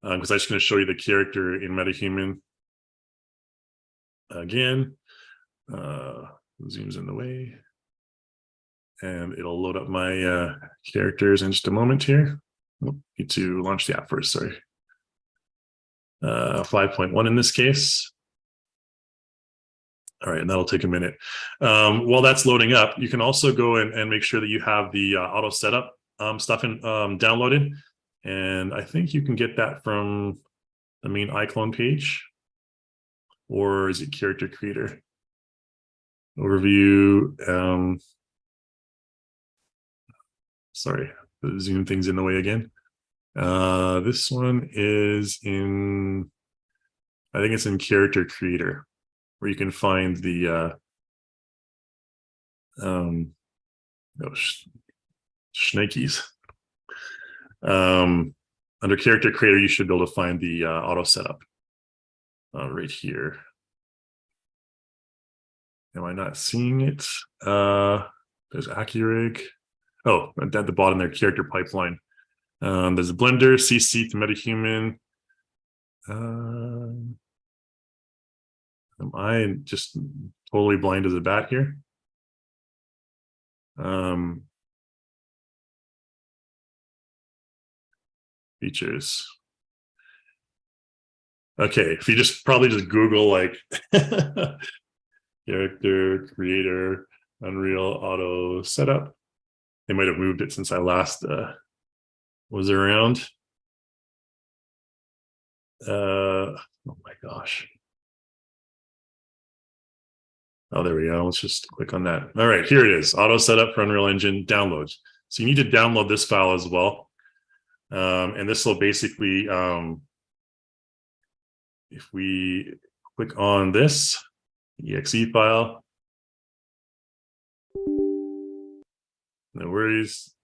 Because I'm just going to show you the character in MetaHuman again. Zooms in the way. And it'll load up my characters in just a moment here. Need to launch the app first, sorry. 5.1 in this case. All right, and that'll take a minute. While that's loading up, you can also go and make sure that you have the auto setup stuff downloaded. And I think you can get that from the main iClone page. Or is it character creator? Overview. Sorry, the Zoom thing's in the way again. This one is in, I think it's in character creator, where you can find the shnikes. Under character creator, you should be able to find the auto setup right here. Am I not seeing it? There's AccuRig. Oh, at the bottom there, character pipeline. There's a Blender, CC to MetaHuman. Am I just totally blind as a bat here? Features. Okay, if you probably just Google like character creator Unreal Auto Setup. They might have moved it since I last was around. Oh my gosh. Oh, there we go. Let's just click on that. All right, here it is. Auto setup for Unreal Engine downloads. So you need to download this file as well. And this will basically, if we click on this exe file, no worries.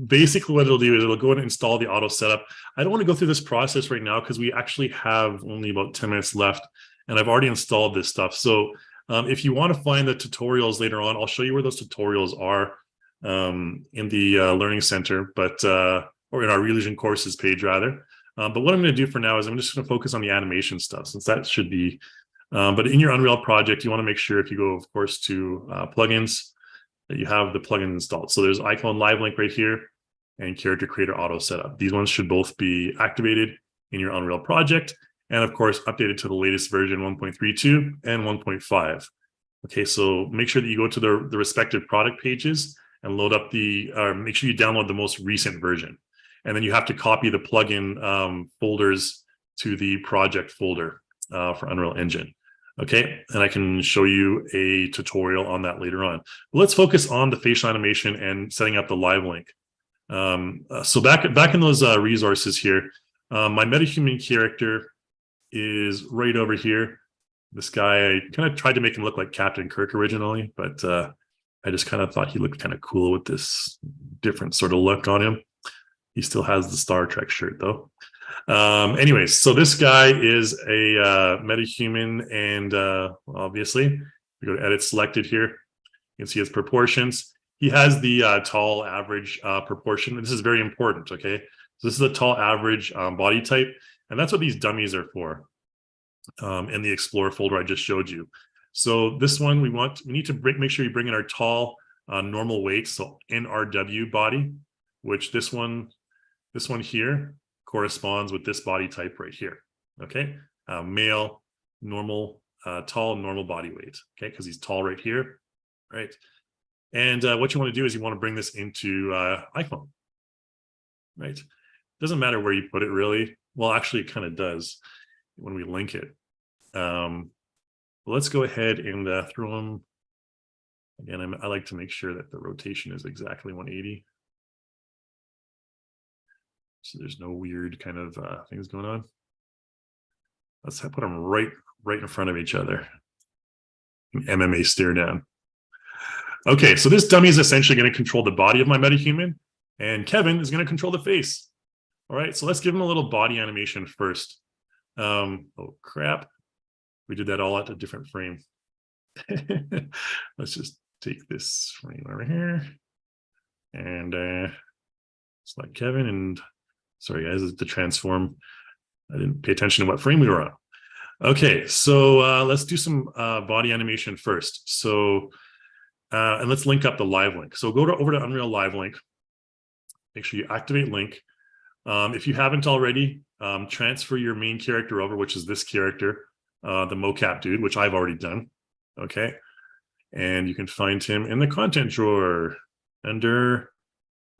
Basically what it'll do is it'll go and install the auto setup. I don't want to go through this process right now because we actually have only about 10 minutes left and I've already installed this stuff. So if you want to find the tutorials later on, I'll show you where those tutorials are in the Learning Center, but or in our Revision Courses page rather. But what I'm going to do for now is I'm just going to focus on the animation stuff since that should be, but in your Unreal project, you want to make sure if you go, of course, to plugins, that you have the plugin installed. So there's iClone Live Link right here and Character Creator Auto Setup. These ones should both be activated in your Unreal project and of course updated to the latest version 1.32 and 1.5. Okay, so make sure that you go to the respective product pages and load up make sure you download the most recent version. And then you have to copy the plugin folders to the project folder for Unreal Engine. Okay, and I can show you a tutorial on that later on. But let's focus on the facial animation and setting up the live link. So back in those resources here, my MetaHuman character is right over here. This guy, I kind of tried to make him look like Captain Kirk originally, but I just kind of thought he looked kind of cool with this different sort of look on him. He still has the Star Trek shirt though. Anyways, so this guy is a metahuman, and obviously we go to edit selected here. You can see his proportions. He has the tall average proportion. This is very important. Okay, so this is a tall average body type, and that's what these dummies are for. In the Explore folder I just showed you. So this one we need to make sure you bring in our tall normal weight, so NRW body, which this one here corresponds with this body type right here. Okay, male, normal, tall, normal body weight. Okay, because he's tall right here, right? And what you want to do is you want to bring this into iClone, right? Doesn't matter where you put it really. Well, actually, it kind of does when we link it. Let's go ahead and throw them. Again, I like to make sure that the rotation is exactly 180. So there's no weird kind of things going on. Let's put them right in front of each other. An MMA stare down. Okay, so this dummy is essentially going to control the body of my metahuman, and Kevin is going to control the face. All right, so let's give him a little body animation first. Oh crap, we did that all at a different frame. Let's just take this frame over here and select Kevin, and sorry guys, the transform. I didn't pay attention to what frame we were on. Okay, so let's do some body animation first. So and let's link up the live link. So go over to Unreal Live Link. Make sure you activate link. If you haven't already, transfer your main character over, which is this character, the Mocap dude, which I've already done. Okay, and you can find him in the content drawer under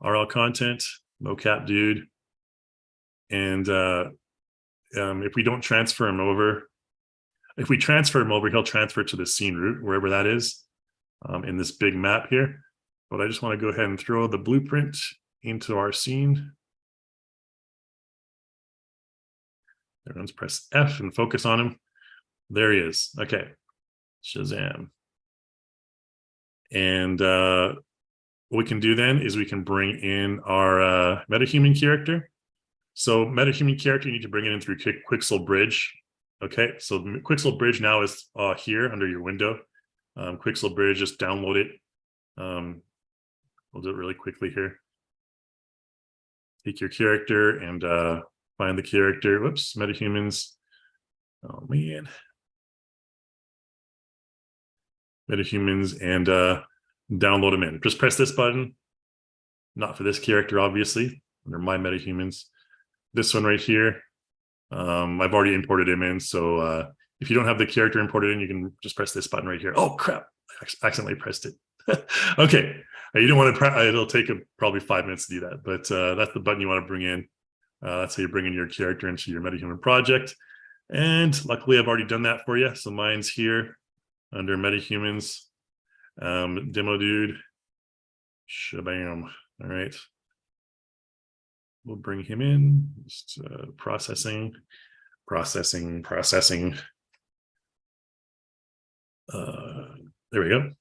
RL content, Mocap dude. And if we don't transfer him over, if we transfer him over, he'll transfer to the scene root, wherever that is, in this big map here. But I just want to go ahead and throw the blueprint into our scene. Everyone's press F and focus on him. There he is. Okay, Shazam. And what we can do then is we can bring in our metahuman character. So metahuman character, you need to bring it in through Quixel Bridge. Okay, so Quixel Bridge now is here under your window. Quixel Bridge, just download it. We'll do it really quickly here. Take your character and find the character. Whoops, metahumans. Oh man. Metahumans, and download them in. Just press this button. Not for this character, obviously, under my metahumans. This one right here. I've already imported him in, so if you don't have the character imported in, you can just press this button right here. Oh crap, I accidentally pressed it. Okay, you don't want to, it'll take probably 5 minutes to do that, but that's the button you want to bring in. That's how you bring in your character into your metahuman project. And luckily I've already done that for you. So mine's here under metahumans, demo dude, shabam. All right, we'll bring him in, just processing. There we go.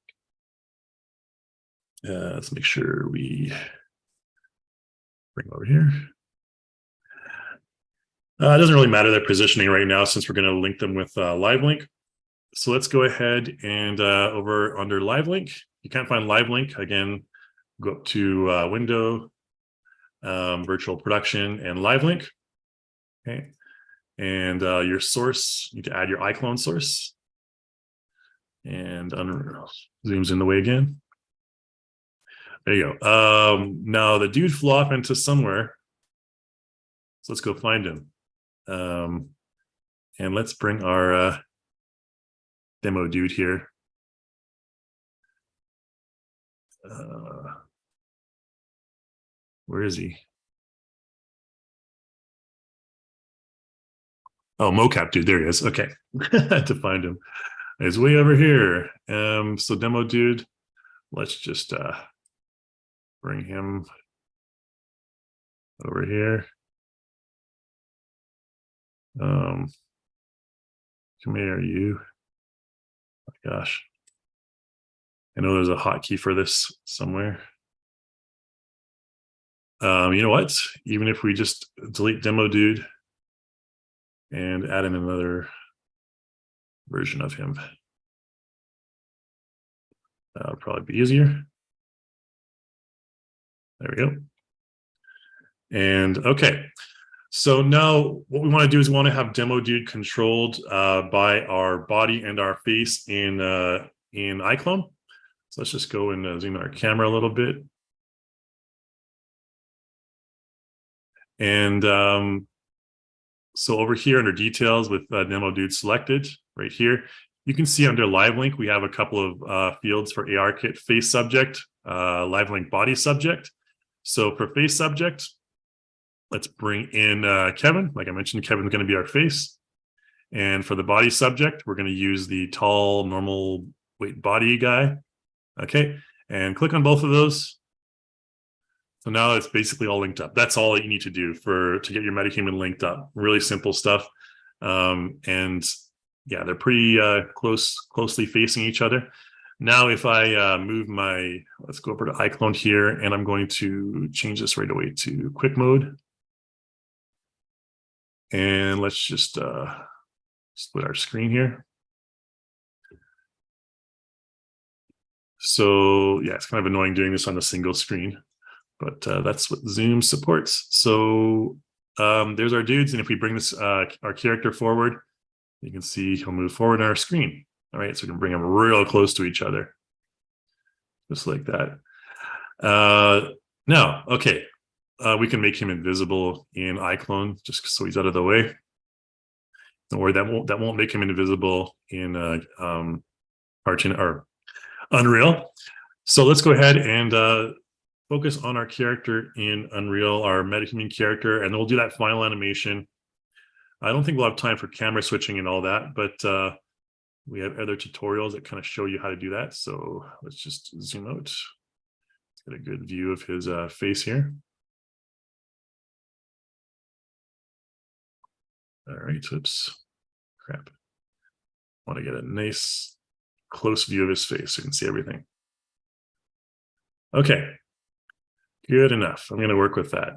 Let's make sure we bring over here. It doesn't really matter their positioning right now since we're going to link them with Live Link. So let's go ahead and over under Live Link. You can't find Live Link, again, go up to Window, Virtual Production, and Live Link. Okay, and your source, you need to add your iClone source. And zooms in the way again. There you go. Now the dude flew off into somewhere. So let's go find him. And let's bring our demo dude here. Where is he? Oh, Mocap dude, there he is. Okay, to find him. He's way over here. So demo dude, let's just bring him over here. Come here, you. Oh my gosh. I know there's a hotkey for this somewhere. You know what? Even if we just delete demo dude and add in another version of him, that would probably be easier. There we go. And okay. So now what we want to do is we want to have demo dude controlled by our body and our face in iClone. So let's just go and zoom in our camera a little bit. And so over here under details with demo dude selected right here, you can see under live link, we have a couple of fields for ARKit face subject, live link body subject. So for face subject, let's bring in Kevin. Like I mentioned, Kevin's going to be our face. And for the body subject, we're going to use the tall, normal weight body guy. Okay, and click on both of those. So now it's basically all linked up. That's all that you need to do to get your MetaHuman linked up. Really simple stuff. And yeah, they're pretty closely facing each other. Now, if I move let's go over to iClone here, and I'm going to change this right away to quick mode. And let's just split our screen here. So yeah, it's kind of annoying doing this on a single screen, but that's what Zoom supports. So there's our dudes. And if we bring this our character forward, you can see he'll move forward on our screen. All right, so we can bring them real close to each other. Just like that. Now, okay. We can make him invisible in iClone just so he's out of the way. Don't worry, that won't make him invisible in or Unreal. So let's go ahead and focus on our character in Unreal, our MetaHuman character, and then we'll do that final animation. I don't think we'll have time for camera switching and all that, but we have other tutorials that kind of show you how to do that. So let's just zoom out. Let's get a good view of his face here. All right, oops, crap. I want to get a nice close view of his face so you can see everything. Okay, good enough. I'm going to work with that.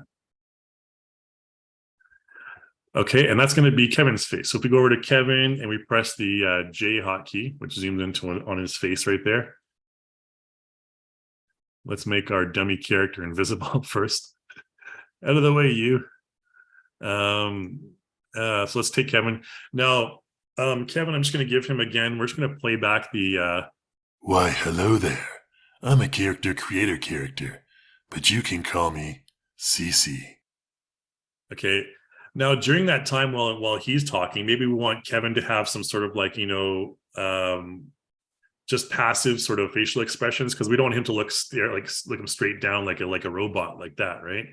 Okay, and that's going to be Kevin's face. So if we go over to Kevin and we press the J hotkey, which zooms into on his face right there. Let's make our dummy character invisible first. Out of the way, you. So let's take Kevin. Now, Kevin, I'm just going to give him again. We're just going to play back the... Why, hello there. I'm a character creator character, but you can call me CC. Okay. Now, during that time while he's talking, maybe we want Kevin to have some sort of like, you know, just passive sort of facial expressions, because we don't want him to look him straight down like a robot like that, right?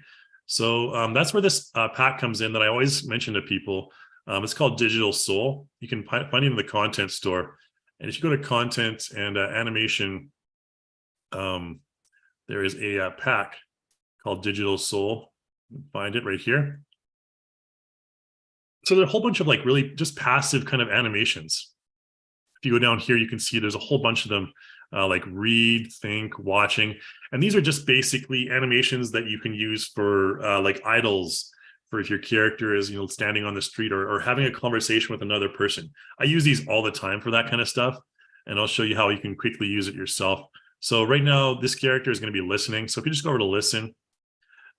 So that's where this pack comes in that I always mention to people. It's called Digital Soul. You can find it in the content store. And if you go to content and animation, there is a pack called Digital Soul. Find it right here. So there are a whole bunch of like really just passive kind of animations. If you go down here, you can see there's a whole bunch of them. Like read, think, watching. And these are just basically animations that you can use for like idles, for if your character is, you know, standing on the street or having a conversation with another person. I use these all the time for that kind of stuff. And I'll show you how you can quickly use it yourself. So right now, this character is going to be listening. So if you just go over to listen,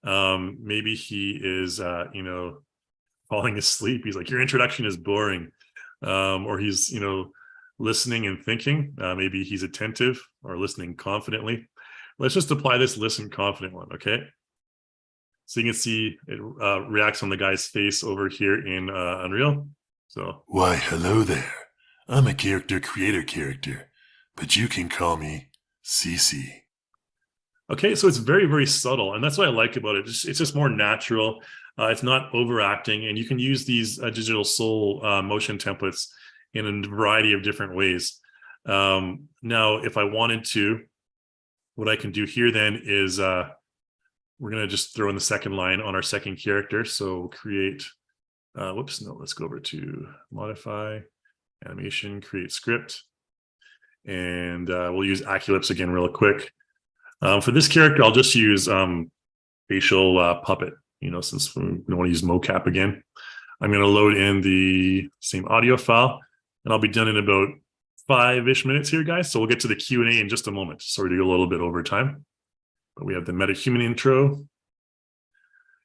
maybe he is, you know, falling asleep. He's like, your introduction is boring. Or he's, you know, listening and thinking. Maybe he's attentive or listening confidently. Let's just apply this listen confident one, okay? So you can see it reacts on the guy's face over here in Unreal. So why, hello there. I'm a character creator character, but you can call me CC. Okay, so it's very, very subtle, and that's what I like about it. It's just more natural. It's not overacting, and you can use these Digital Soul motion templates in a variety of different ways. Now, if I wanted to, what I can do here then is we're going to just throw in the second line on our second character. So create, let's go over to modify, animation, create script. And we'll use AccuLips again real quick. For this character, I'll just use facial puppet, since we don't want to use mocap again. I'm going to load in the same audio file, and I'll be done in about 5-ish minutes here, guys. So we'll get to the Q&A in just a moment. Sorry to go a little bit over time, but we have the MetaHuman intro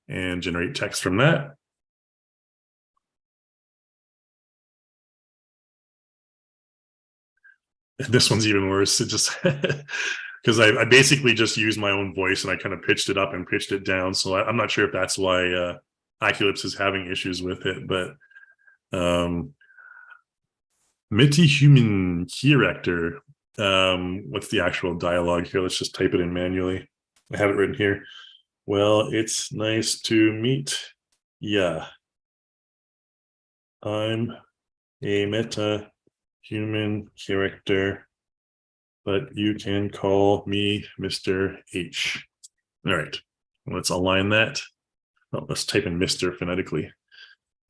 and generate text from that. This one's even worse. It just because I basically just used my own voice and I kind of pitched it up and pitched it down. So I'm not sure if that's why AccuLips is having issues with it, but MetaHuman character. What's the actual dialogue here? Let's just type it in manually. I have it written here. Well, it's nice to meet. Yeah. I'm a MetaHuman character, but you can call me Mr. H. All right, let's align that. Oh, let's type in Mr. phonetically.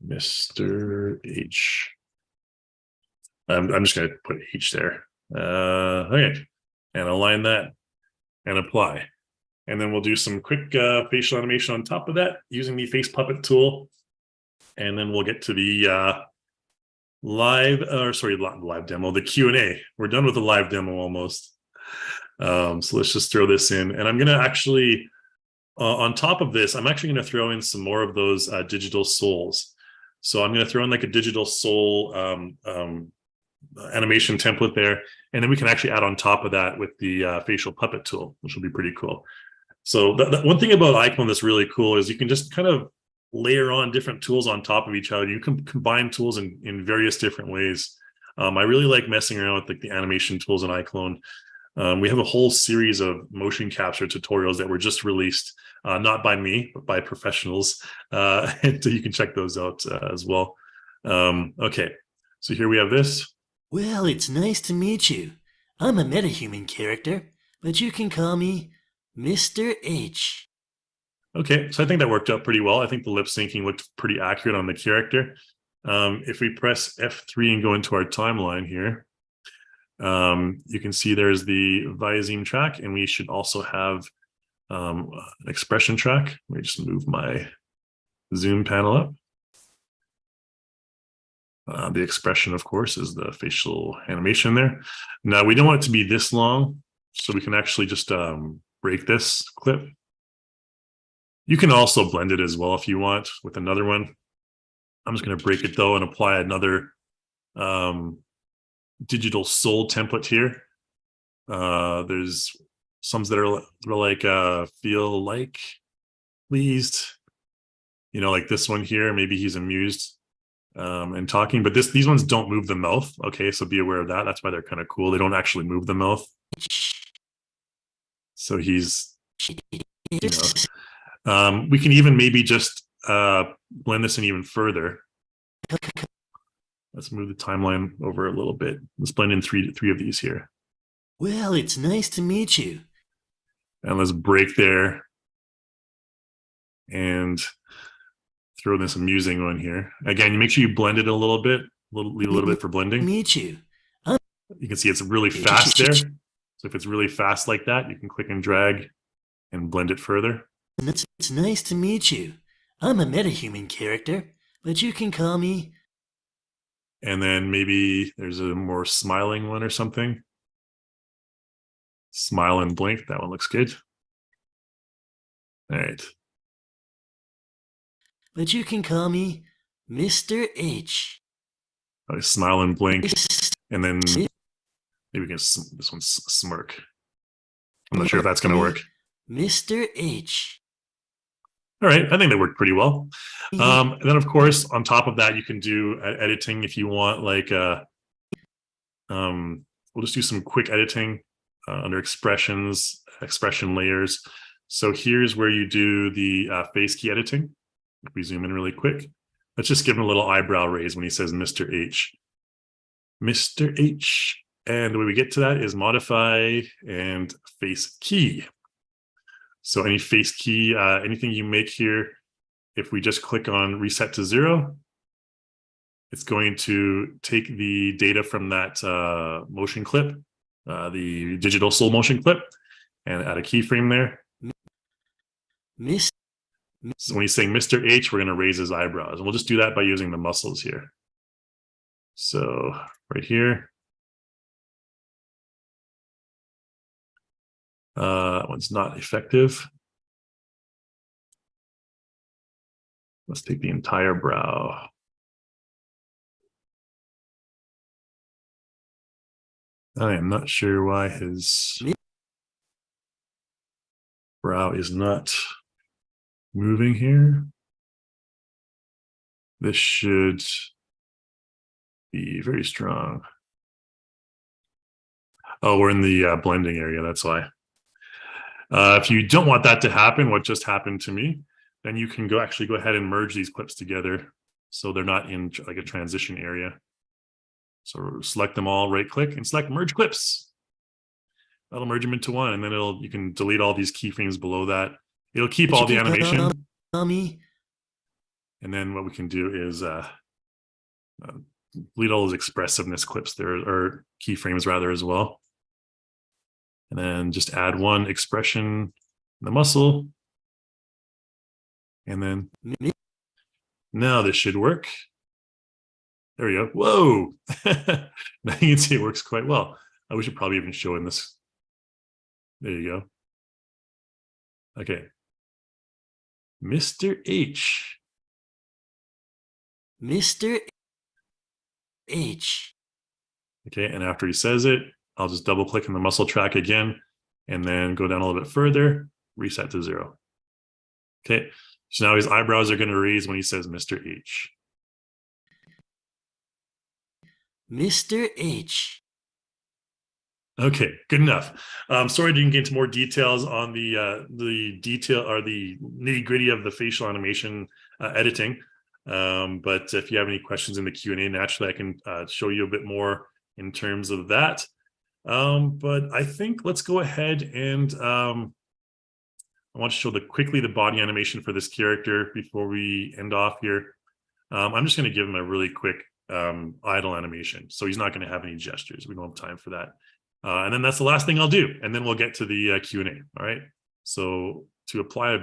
Mr. H. I'm just going to put H there. Okay, and align that and apply. And then we'll do some quick facial animation on top of that using the face puppet tool. And then we'll get to the live demo, the Q&A. We're done with the live demo almost. So let's just throw this in. And I'm going to actually, on top of this, I'm actually going to throw in some more of those digital souls. So I'm going to throw in like a digital soul animation template there. And then we can actually add on top of that with the facial puppet tool, which will be pretty cool. So the one thing about iClone that's really cool is you can just kind of layer on different tools on top of each other. You can combine tools in various different ways. I really like messing around with like the animation tools in iClone. We have a whole series of motion capture tutorials that were just released, not by me, but by professionals. And so you can check those out as well. Okay, so here we have this. Well, it's nice to meet you. I'm a MetaHuman character, but you can call me Mr. H. Okay, so I think that worked out pretty well. I think the lip syncing looked pretty accurate on the character. If we press F3 and go into our timeline here, you can see there's the Viseme track, and we should also have an expression track. Let me just move my zoom panel up. The expression, of course, is the facial animation there. Now, we don't want it to be this long, so we can actually just break this clip. You can also blend it as well if you want with another one. I'm just going to break it, though, and apply another digital soul template here. There's some that are like feel like pleased, like this one here. Maybe he's amused and talking, but these ones don't move the mouth. Okay, so be aware of that. That's why they're kind of cool. They don't actually move the mouth. So he's, we can even maybe just blend this in even further. Let's move the timeline over a little bit. Let's blend in three of these here. Well, it's nice to meet you. And let's break there and throw this amusing one here. Again, you make sure you blend it a little bit, leave a little bit for blending. Meet you. You can see it's really fast there. So if it's really fast like that, you can click and drag and blend it further. It's nice to meet you. I'm a MetaHuman character, but you can call me. And then maybe there's a more smiling one or something. Smile and blink. That one looks good. All right. But you can call me Mr. H. Smile and blink. And then maybe we can, this one's smirk. I'm not sure if that's going to work. Mr. H. All right, I think that worked pretty well. And then, of course, on top of that, you can do editing if you want. Like, we'll just do some quick editing under expressions, expression layers. So here's where you do the face key editing. If we zoom in really quick, let's just give him a little eyebrow raise when he says Mr. H. Mr. H. And the way we get to that is modify and face key. So any face key, anything you make here, if we just click on reset to 0, it's going to take the data from that motion clip, the digital soul motion clip, and add a keyframe there. Miss. So when he's saying Mr. H, we're going to raise his eyebrows. And we'll just do that by using the muscles here. So right here. That one's not effective. Let's take the entire brow. I am not sure why his brow is not moving here. This should be very strong. Oh, we're in the blending area, that's why. If you don't want that to happen, what just happened to me, then you can actually go ahead and merge these clips together so they're not in like a transition area. So select them all, right click and select merge clips. That'll merge them into one, and then you can delete all these keyframes below that. It'll keep all the animation. And then what we can do is delete all those expressiveness clips there, or keyframes rather, as well. And then just add one expression in the muscle. And then now this should work. There we go. Whoa. Now you can see it works quite well. We should probably even show in this. There you go. Okay. Mr. H. Mr. H. Okay, and after he says it, I'll just double click on the muscle track again, and then go down a little bit further, reset to 0. Okay, so now his eyebrows are going to raise when he says Mr. H. Mr. H. Okay, good enough. Sorry I didn't get into more details on the detail or the nitty-gritty of the facial animation editing. But if you have any questions in the Q&A, naturally I can show you a bit more in terms of that. But I think let's go ahead and I want to show quickly the body animation for this character before we end off here. I'm just going to give him a really quick idle animation. So he's not going to have any gestures. We don't have time for that. And then that's the last thing I'll do. And then we'll get to the Q&A. All right. So to apply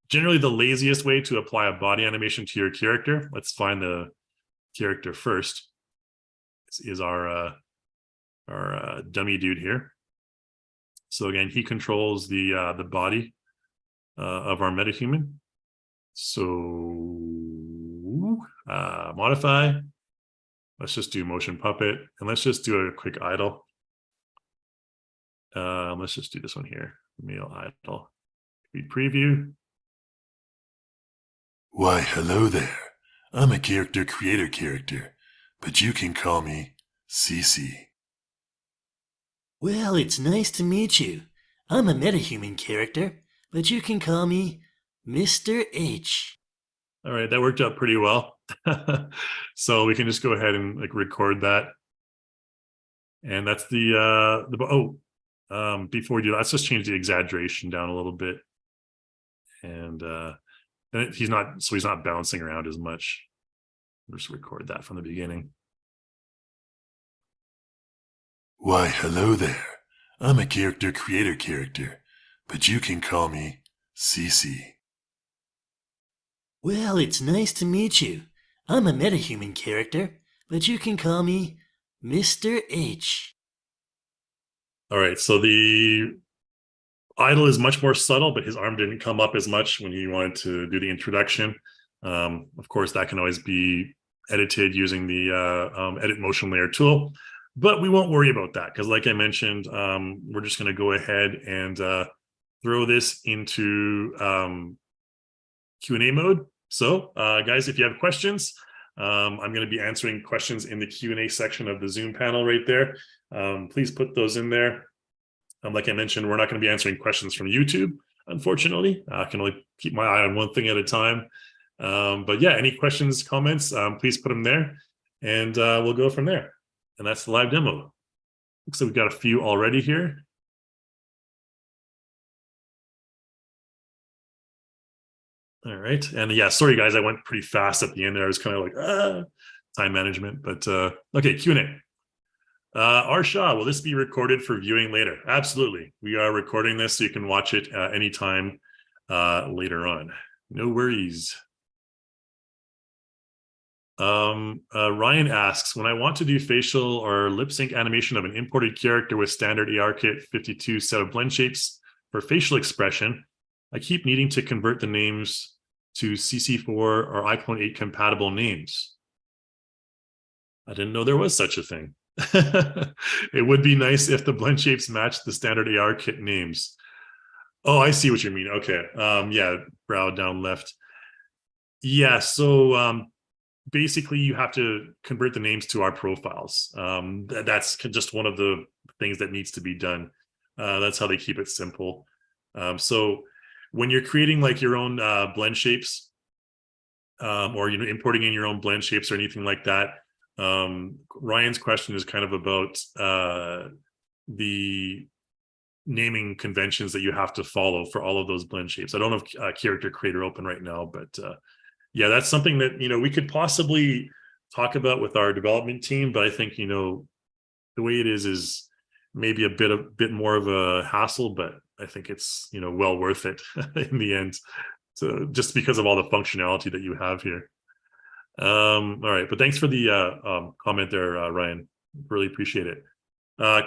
generally the laziest way to apply a body animation to your character, let's find the character first. This is our dummy dude here. So again, he controls the body of our metahuman. So modify. Let's just do motion puppet, and let's just do a quick idle. Let's just do this one here, male idle. We preview. Why, hello there. I'm a character creator character, but you can call me CC. Well, it's nice to meet you. I'm a metahuman character, but you can call me Mr. H. All right, that worked out pretty well. So we can just go ahead and like record that. And that's before we do that, let's just change the exaggeration down a little bit. And then he's not bouncing around as much. We'll just record that from the beginning. Why, hello there. I'm a character creator character, but you can call me CC. Well, it's nice to meet you. I'm a metahuman character, but you can call me Mr. H. All right, so the idle is much more subtle, but his arm didn't come up as much when he wanted to do the introduction. Of course, that can always be edited using the edit motion layer tool, but we won't worry about that because like I mentioned, we're just going to go ahead and throw this into Q&A mode. So guys, if you have questions, I'm going to be answering questions in the Q&A section of the Zoom panel right there. Please put those in there. Like I mentioned, we're not going to be answering questions from YouTube, unfortunately. I can only keep my eye on one thing at a time. But yeah, any questions, comments, please put them there, and we'll go from there. And that's the live demo. Looks like we've got a few already here. All right. And yeah, sorry guys, I went pretty fast at the end there. I was kind of like, time management, but okay, Q&A. Arsha, will this be recorded for viewing later? Absolutely. We are recording this so you can watch it anytime later on. No worries. Ryan asks, when I want to do facial or lip sync animation of an imported character with standard ARKit 52 set of blend shapes for facial expression, I keep needing to convert the names to CC4 or iClone 8 compatible names. I didn't know there was such a thing. It would be nice if the blend shapes match the standard ARKit names. Oh, I see what you mean. Okay. Yeah, brow down left. Yeah, so basically you have to convert the names to our profiles. That's just one of the things that needs to be done. That's how they keep it simple. So when you're creating like your own blend shapes, or importing in your own blend shapes or anything like that, Ryan's question is kind of about the naming conventions that you have to follow for all of those blend shapes. I don't have Character Creator open right now, but yeah, that's something that we could possibly talk about with our development team. But I think the way it is maybe a bit more of a hassle, but I think it's well worth it in the end. So just because of all the functionality that you have here. All right, but thanks for the comment there, Ryan. Really appreciate it.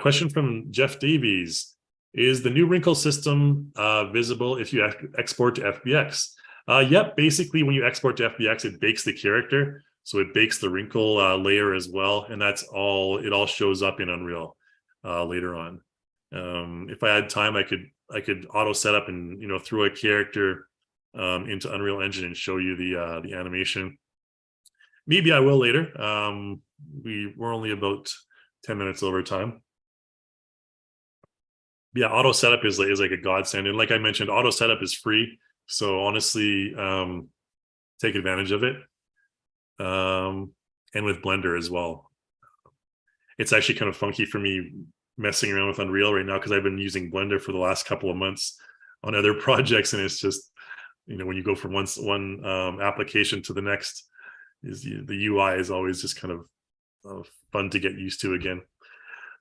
Question from Jeff Davies: is the new wrinkle system visible if you export to FBX? Yep, basically when you export to FBX, it bakes the character, so it bakes the wrinkle layer as well, and that's all. It all shows up in Unreal later on. If I had time, I could auto set up and throw a character into Unreal Engine and show you the animation. Maybe I will later. We're only about 10 minutes over time. Yeah, auto setup is like a godsend, and like I mentioned, auto setup is free. So honestly, take advantage of it. And with Blender as well. It's actually kind of funky for me messing around with Unreal right now because I've been using Blender for the last couple of months on other projects, and it's just when you go from one application to the next, the UI is always just kind of fun to get used to again.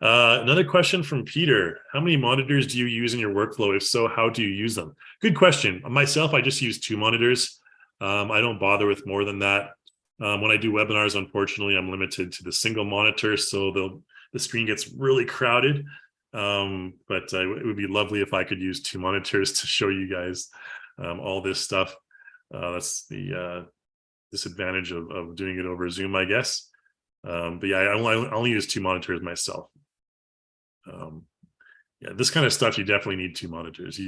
Another question from Peter: how many monitors do you use in your workflow? If so, how do you use them? Good question. Myself, I just use 2 monitors. I don't bother with more than that. When I do webinars, unfortunately, I'm limited to the single monitor, so the screen gets really crowded. But it would be lovely if I could use 2 monitors to show you guys all this stuff. That's the disadvantage of doing it over Zoom, I guess. But yeah, I only use 2 monitors myself. Yeah, this kind of stuff you definitely need 2 monitors.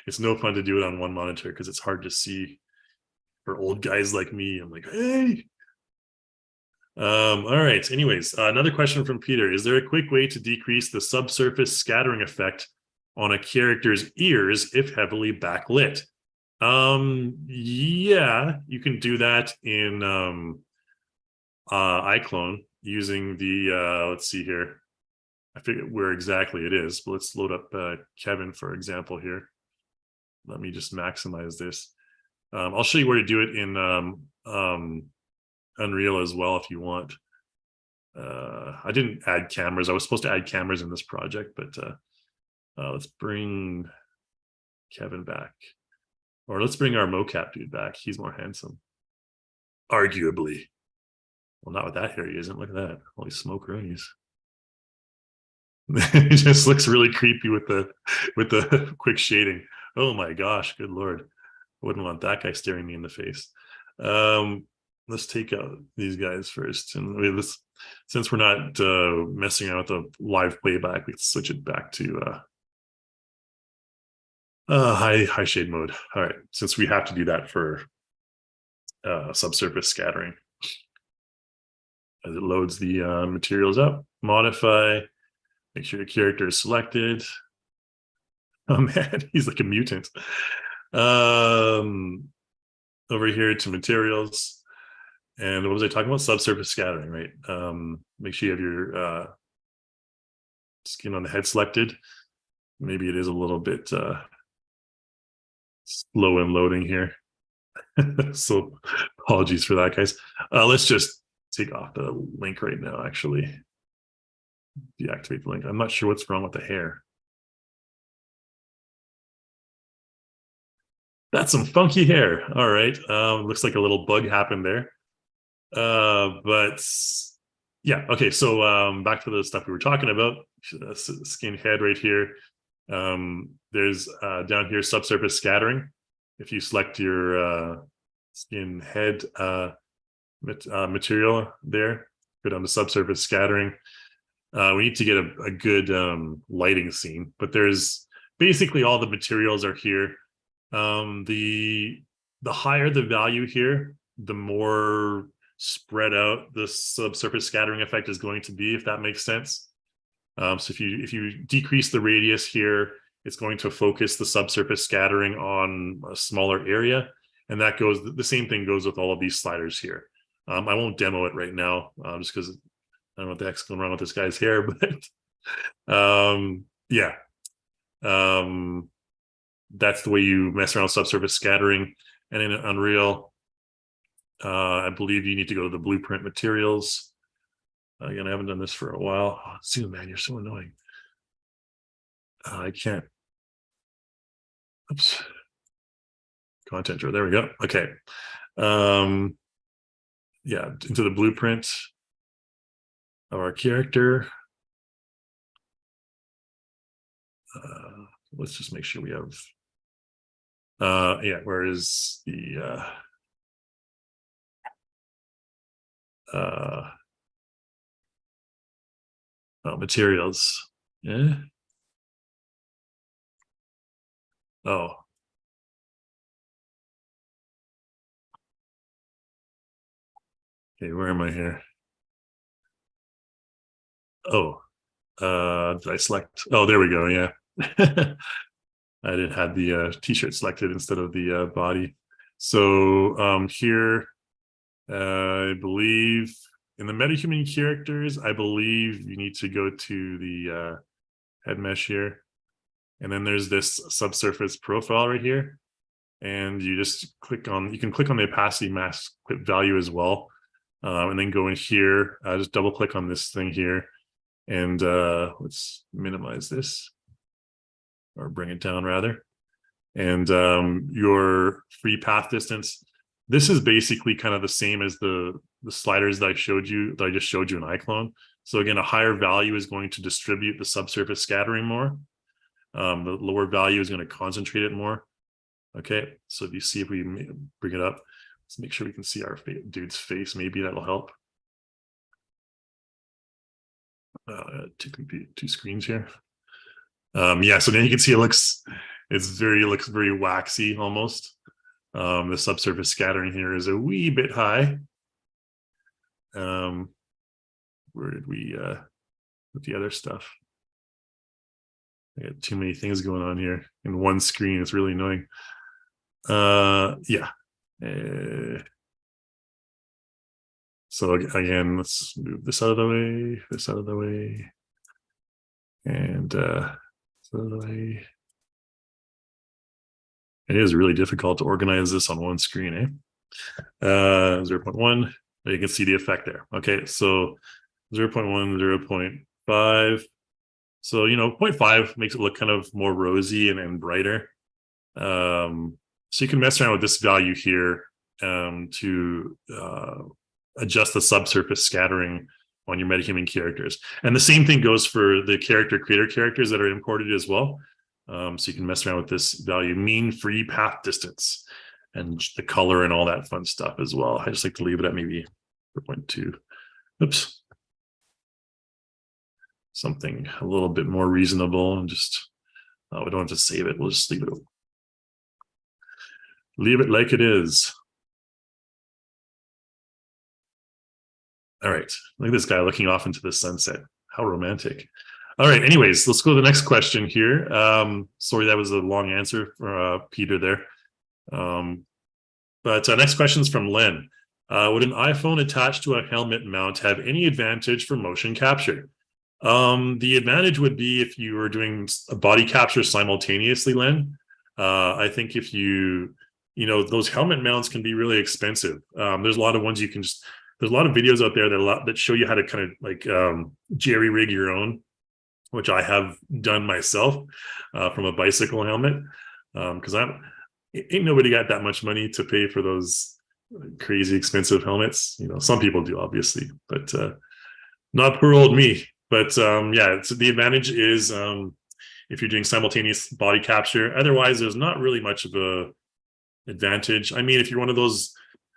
It's no fun to do it on 1 monitor because it's hard to see. For old guys like me, I'm like, hey. All right. Anyways, another question from Peter: is there a quick way to decrease the subsurface scattering effect on a character's ears if heavily backlit? Yeah, you can do that in iClone using the let's see here. I forget where exactly it is, but let's load up Kevin, for example, here. Let me just maximize this. I'll show you where to do it in Unreal as well if you want. I didn't add cameras. I was supposed to add cameras in this project, but let's bring Kevin back. Or let's bring our mocap dude back. He's more handsome. Arguably. Well, not with that hair he isn't. Look at that. Holy smoke ronies. It just looks really creepy with the quick shading. Oh my gosh, good lord. Wouldn't want that guy staring me in the face. Let's take out these guys first. And since we're not messing around with the live playback, we can switch it back to high shade mode. All right, since we have to do that for subsurface scattering. As it loads the materials up, modify, make sure your character is selected. Oh man, he's like a mutant. Over here to materials. And what was I talking about? Subsurface scattering, right? Make sure you have your skin on the head selected. Maybe it is a little bit slow in loading here. So apologies for that, guys. Let's just take off the link right now, actually. Deactivate the link. I'm not sure what's wrong with the hair. That's some funky hair. All right. Looks like a little bug happened there. But yeah, okay. So back to the stuff we were talking about. Skin head right here. There's down here subsurface scattering. If you select your skin head material there, go down to subsurface scattering. We need to get a good lighting scene, but there's basically all the materials are here. The higher the value here, the more spread out the subsurface scattering effect is going to be, if that makes sense. So if you decrease the radius here, it's going to focus the subsurface scattering on a smaller area, and that goes. The same thing goes with all of these sliders here. I won't demo it right now, just because I don't know what the heck's going wrong with this guy's hair, but yeah. That's the way you mess around with subsurface scattering. And in Unreal, I believe you need to go to the blueprint materials. Again, I haven't done this for a while. Oh, Zoom, man, you're so annoying. I can't. Oops. Content drawer. There we go. Okay. Yeah, into the blueprint of our character. Let's just make sure we have. Yeah, where is the materials? Yeah. Oh. Okay, where am I here? Oh, did I select? Oh, there we go. Yeah. I didn't have the t-shirt selected instead of the body. So here, I believe in the metahuman characters, I believe you need to go to the head mesh here. And then there's this subsurface profile right here. And you just click on, you can click on the opacity mask clip value as well. And then go in here, just double click on this thing here. And let's minimize this, or bring it down rather. And your free path distance, this is basically kind of the same as the sliders that I showed you, that I just showed you in iClone. So again, a higher value is going to distribute the subsurface scattering more. The lower value is going to concentrate it more. Okay, so if you see, if we bring it up, let's make sure we can see our dude's face. Maybe that'll help. Two screens here. Yeah, so then you can see it looks very waxy almost. The subsurface scattering here is a wee bit high. Where did we with the other stuff? I got too many things going on here in one screen. It's really annoying. Yeah. So again, let's move this out of the way, this out of the way, and out of the way. It is really difficult to organize this on one screen, eh? 0.1, you can see the effect there. Okay, so 0.1, 0.5. So, 0.5 makes it look kind of more rosy and brighter. So you can mess around with this value here to adjust the subsurface scattering on your metahuman characters. And the same thing goes for the character creator characters that are imported as well. So you can mess around with this value, mean free path distance, and the color and all that fun stuff as well. I just like to leave it at maybe 0.2. Oops. Something a little bit more reasonable, and just we don't have to save it. We'll just leave it. Leave it like it is. All right, look at this guy looking off into the sunset. How romantic. All right, anyways, let's go to the next question here. Sorry, that was a long answer for Peter there. But next question is from Len. Would an iPhone attached to a helmet mount have any advantage for motion capture? The advantage would be if you were doing a body capture simultaneously, Len. I think if those helmet mounts can be really expensive. There's a lot of ones you can just, there's a lot of videos out there that show you how to kind of like jerry rig your own, which I have done myself from a bicycle helmet. Because ain't nobody got that much money to pay for those crazy expensive helmets. Some people do, obviously, but not poor old me. But yeah, so the advantage is if you're doing simultaneous body capture. Otherwise, there's not really much of a advantage. I mean, if you're one of those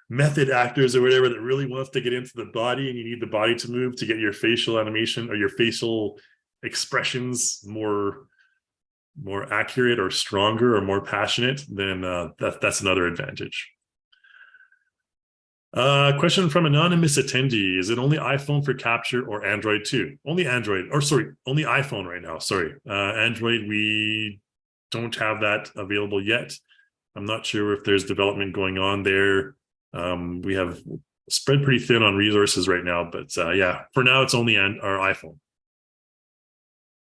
method actors or whatever that really wants to get into the body and you need the body to move to get your facial animation or your facial expressions more accurate or stronger or more passionate, then that's another advantage. Question from anonymous attendee. Is it only iPhone for capture or Android too? Only Android, or sorry, only iPhone right now. Sorry. Android, we don't have that available yet. I'm not sure if there's development going on there. We have spread pretty thin on resources right now, but yeah, for now it's only our iPhone.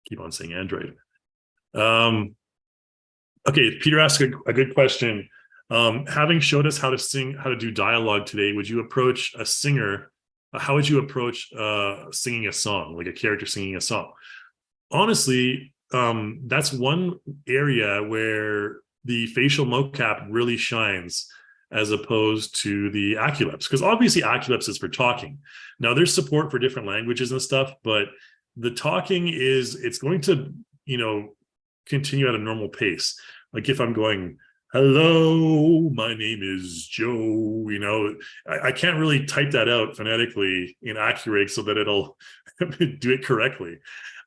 Keep on saying Android. Okay, Peter asked a good question. Having showed us how to do dialogue today, would you approach a singer? How would you approach singing a song, like a character singing a song? Honestly, that's one area where the facial mocap really shines as opposed to the AccuLips, because obviously AccuLips is for talking. Now there's support for different languages and stuff, but the talking it's going to, continue at a normal pace. Like if I'm going, hello, my name is Joe, I can't really type that out phonetically in AccuRig so that it'll do it correctly.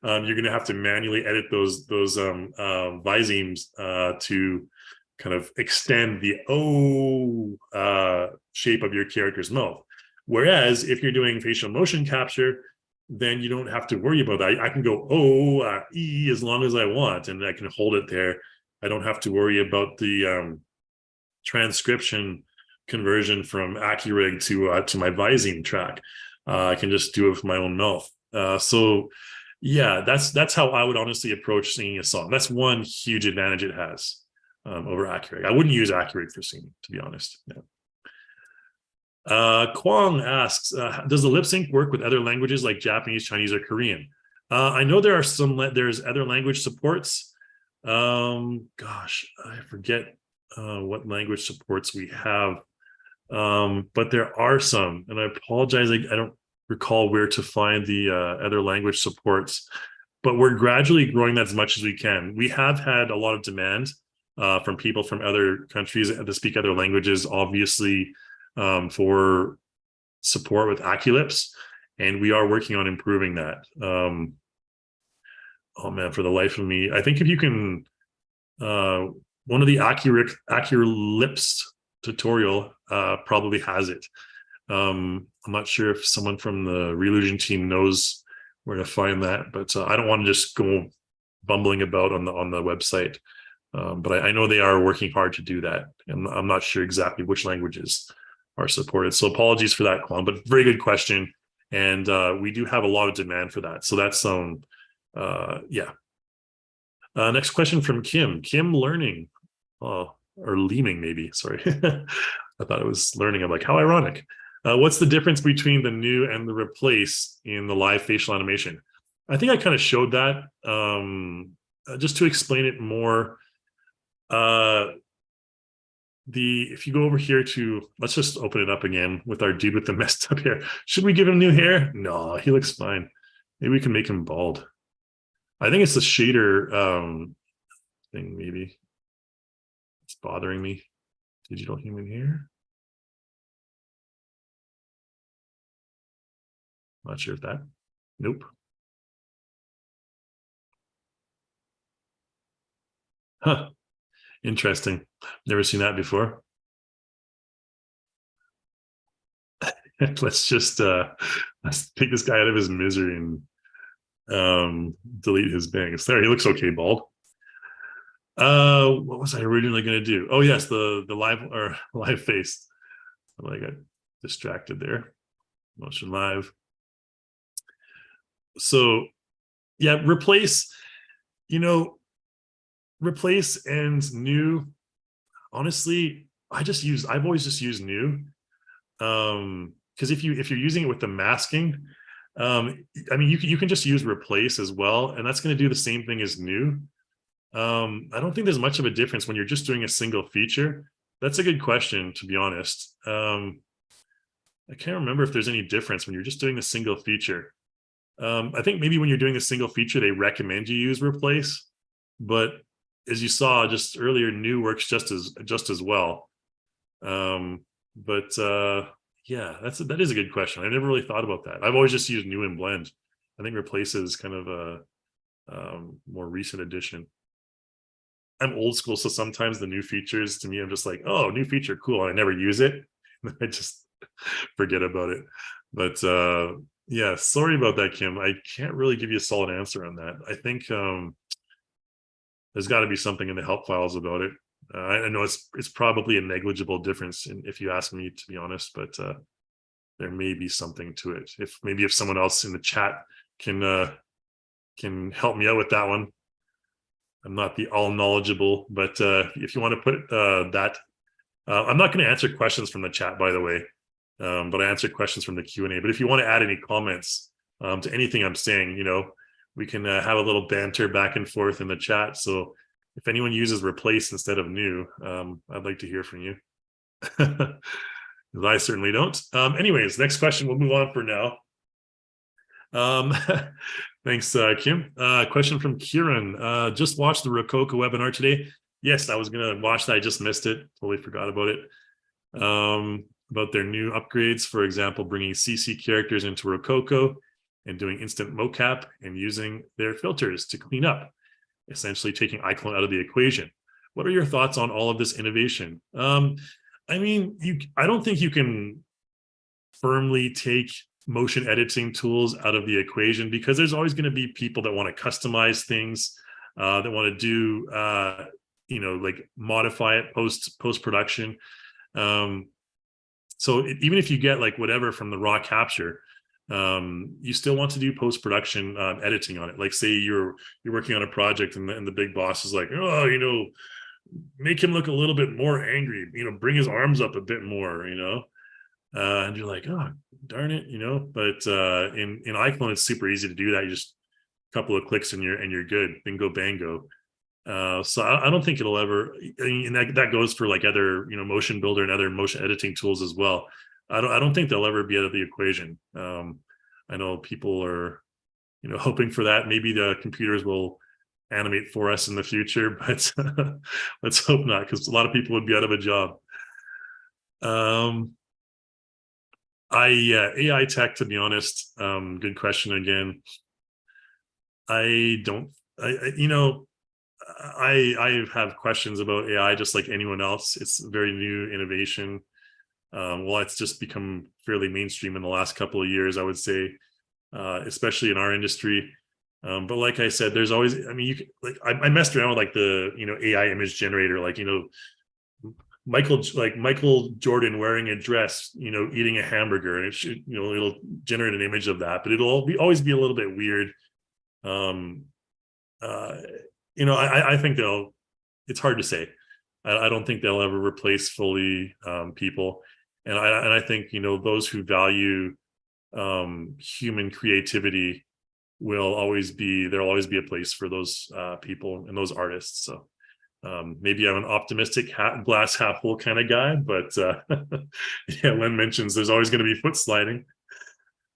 You're going to have to manually edit those visemes to kind of extend the shape of your character's mouth. Whereas if you're doing facial motion capture, then you don't have to worry about that. I can go E as long as I want, and I can hold it there. I don't have to worry about the transcription conversion from AccuRig to my viseme track. I can just do it with my own mouth. So yeah, that's how I would honestly approach singing a song. That's one huge advantage it has over AccuRig. I wouldn't use AccuRig for singing, to be honest. Yeah. Kwong asks, does the lip sync work with other languages like Japanese, Chinese, or Korean? I know there's other language supports. Gosh, I forget what language supports we have, but there are some, and I apologize, I don't recall where to find the other language supports, but we're gradually growing that as much as we can. We have had a lot of demand from people from other countries to speak other languages, obviously, for support with AccuLips, and we are working on improving that. Oh man, for the life of me, I think if you can, one of the AccuLips tutorial probably has it. I'm not sure if someone from the Relusion team knows where to find that, but I don't want to just go bumbling about on the website. But I know they are working hard to do that, and I'm not sure exactly which languages are supported. So apologies for that, Kwon, but very good question. And we do have a lot of demand for that. So that's yeah. Next question from Kim. Kim Learning, or Leeming maybe, sorry. I thought it was learning. I'm like, how ironic. What's the difference between the new and the replace in the live facial animation? I think I kind of showed that. Just to explain it more, if you go over here to, let's just open it up again with our dude with the messed up hair. Should we give him new hair? No, he looks fine. Maybe we can make him bald. I think it's the shader thing, maybe. It's bothering me. Digital human hair. Not sure if that. Nope. Huh. Interesting. Never seen that before. Let's just let's take this guy out of his misery and delete his bangs. There, he looks okay bald. What was I originally going to do? Oh yes, the live face. I got distracted there. Motion live. So yeah, replace and new. Honestly, I've always just used new. Because if you're using it with the masking, I mean, you can just use replace as well, and that's going to do the same thing as new. I don't think there's much of a difference when you're just doing a single feature. That's a good question, to be honest. I can't remember if there's any difference when you're just doing a single feature. I think maybe when you're doing a single feature, they recommend you use replace, but as you saw just earlier, new works just as well. But yeah, that is a good question. I never really thought about that. I've always just used new and blend. I think replace is kind of a more recent addition. I'm old school, so sometimes the new features to me, I'm just like, oh, new feature, cool. And I never use it. I just forget about it. But yeah, sorry about that, Kim. I can't really give you a solid answer on that. I think there's got to be something in the help files about it. I know it's probably a negligible difference if you ask me, to be honest, but there may be something to it. If someone else in the chat can help me out with that one. I'm not the all knowledgeable, but if you want to put that, I'm not going to answer questions from the chat, by the way, but I answer questions from the Q&A. But if you want to add any comments to anything I'm saying, we can have a little banter back and forth in the chat. So if anyone uses replace instead of new, I'd like to hear from you. I certainly don't. Anyways, next question. We'll move on for now. Thanks, Kim. Question from Kieran. Just watched the Rococo webinar today. Yes, I was going to watch that. I just missed it. Totally forgot about it. About their new upgrades, for example, bringing CC characters into Rococo and doing instant mocap and using their filters to clean up, essentially taking iClone out of the equation. What are your thoughts on all of this innovation? I mean, I don't think you can firmly take motion editing tools out of the equation, because there's always going to be people that want to customize things, that want to do, like modify it post-production. So even if you get like whatever from the raw capture, you still want to do post-production editing on it. Like say you're working on a project and the big boss is like, oh, make him look a little bit more angry, bring his arms up a bit more, and you're like, oh, darn it, but in iClone, it's super easy to do that. You just a couple of clicks and you're good. Bingo bango. So I don't think it'll ever, and that goes for like other, motion builder and other motion editing tools as well. I don't think they'll ever be out of the equation. I know people are, hoping for that. Maybe the computers will animate for us in the future, but let's hope not, because a lot of people would be out of a job. AI tech, to be honest, good question again. I have questions about AI just like anyone else. It's a very new innovation. Well, it's just become fairly mainstream in the last couple of years, I would say, especially in our industry. But like I said, there's always, I messed around with like the, AI image generator, like, Michael Jordan wearing a dress, eating a hamburger, and it should, it'll generate an image of that, but it'll always be a little bit weird. I think it's hard to say. I don't think they'll ever replace fully people. And I think, those who value human creativity there'll always be a place for those people and those artists. So maybe I'm an optimistic glass half full kind of guy, but yeah, Len mentions there's always going to be foot sliding.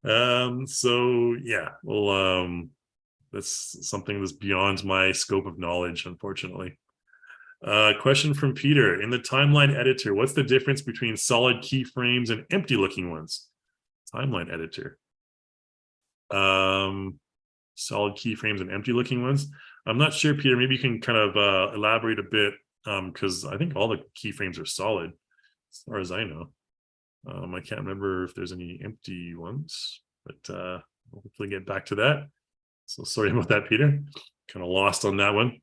So yeah, well, that's something that's beyond my scope of knowledge, unfortunately. Question from Peter: in the timeline editor, what's the difference between solid keyframes and empty looking ones? Timeline editor. Solid keyframes and empty looking ones. I'm not sure, Peter, maybe you can kind of elaborate a bit, because I think all the keyframes are solid as far as I know. I can't remember if there's any empty ones, but we'll hopefully get back to that. So sorry about that, Peter. Kind of lost on that one.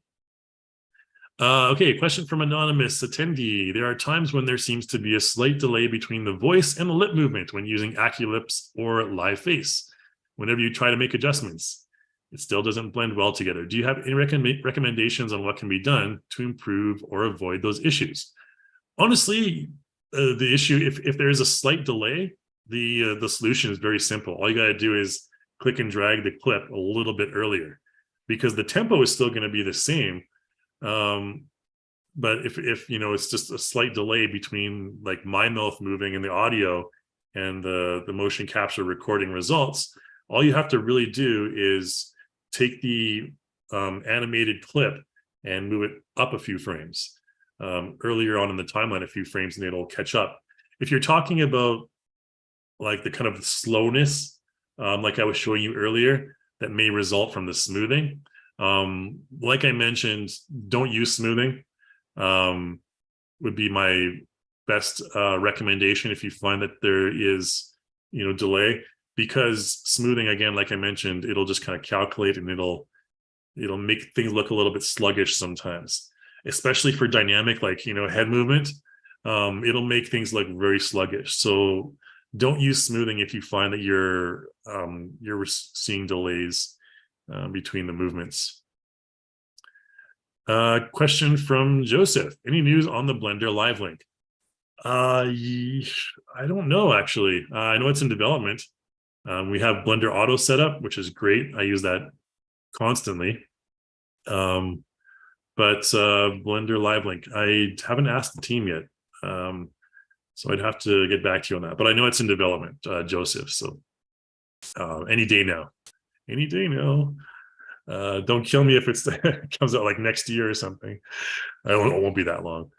Okay, question from anonymous attendee. There are times when there seems to be a slight delay between the voice and the lip movement when using AccuLips or live face. Whenever you try to make adjustments, it still doesn't blend well together. Do you have any recommendations on what can be done to improve or avoid those issues? Honestly, the issue, if there is a slight delay, the solution is very simple. All you got to do is click and drag the clip a little bit earlier, because the tempo is still going to be the same, But if you know, it's just a slight delay between like my mouth moving and the audio and the motion capture recording results, all you have to really do is take the animated clip and move it up a few frames, earlier on in the timeline, a few frames, and it'll catch up. If you're talking about like the kind of slowness, like I was showing you earlier, that may result from the smoothing. Like I mentioned, don't use smoothing. Would be my best recommendation if you find that there is, you know, delay, because smoothing, again, like I mentioned, it'll just kind of calculate and it'll make things look a little bit sluggish sometimes, especially for dynamic, like, you know, head movement. It'll make things look very sluggish. So don't use smoothing if you find that you're seeing delays between the movements. Question from Joseph. Any news on the Blender live link? I don't know, actually. I know it's in development. We have Blender Auto set up, which is great. I use that constantly. But Blender live link, I haven't asked the team yet. So I'd have to get back to you on that. But I know it's in development, Joseph. So any day now. Any day now. Don't kill me if it comes out like next year or something. It won't be that long.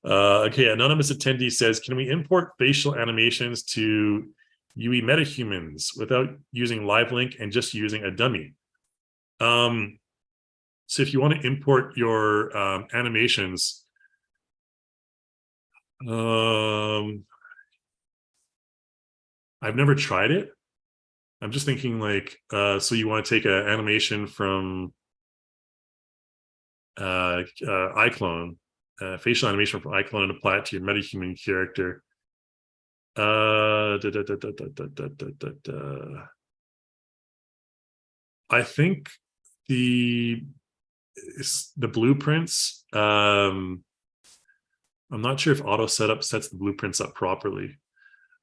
Okay, anonymous attendee says, can we import facial animations to UE metahumans without using live link and just using a dummy? So if you want to import your animations, I've never tried it. I'm just thinking like, so you want to take an animation from iClone, facial animation from iClone, and apply it to your metahuman character. I think the blueprints, I'm not sure if auto setup sets the blueprints up properly.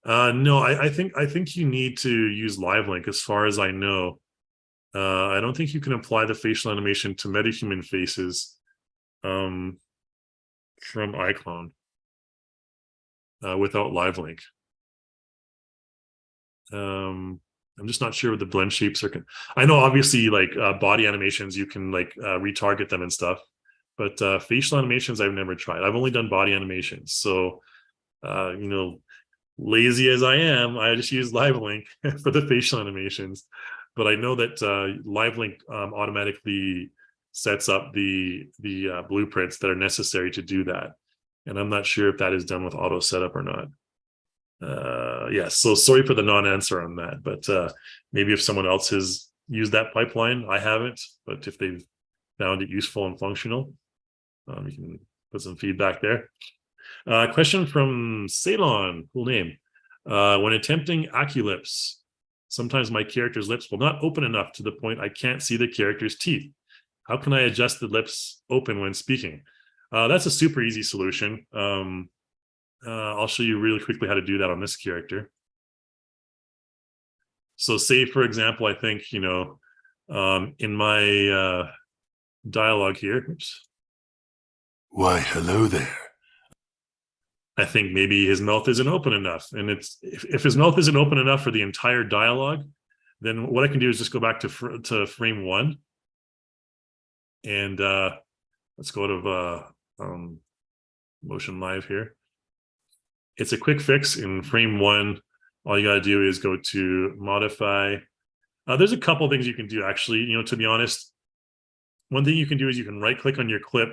No, I think you need to use live link, as far as I know. I don't think you can apply the facial animation to metahuman faces from iClone without live link. I'm just not sure what the blend shapes are. I know obviously like body animations, you can like retarget them and stuff, but facial animations I've never tried. I've only done body animations. So, you know, lazy as I am, I just use live link for the facial animations. But I know that live link automatically sets up the blueprints that are necessary to do that. And I'm not sure if that is done with auto setup or not. Yeah, so sorry for the non-answer on that, but maybe if someone else has used that pipeline, I haven't, but if they've found it useful and functional, you can put some feedback there. Question from Ceylon, cool name. When attempting AccuLips, sometimes my character's lips will not open enough to the point I can't see the character's teeth. How can I adjust the lips open when speaking? That's a super easy solution. I'll show you really quickly how to do that on this character. So say, for example, I think, you know, in my dialogue here, oops. Why, hello there. I think maybe his mouth isn't open enough. And it's if his mouth isn't open enough for the entire dialogue, then what I can do is just go back to frame 1. And let's go to motion live here. It's a quick fix in frame 1. All you got to do is go to modify. There's a couple things you can do, actually, you know, to be honest. One thing you can do is you can right click on your clip,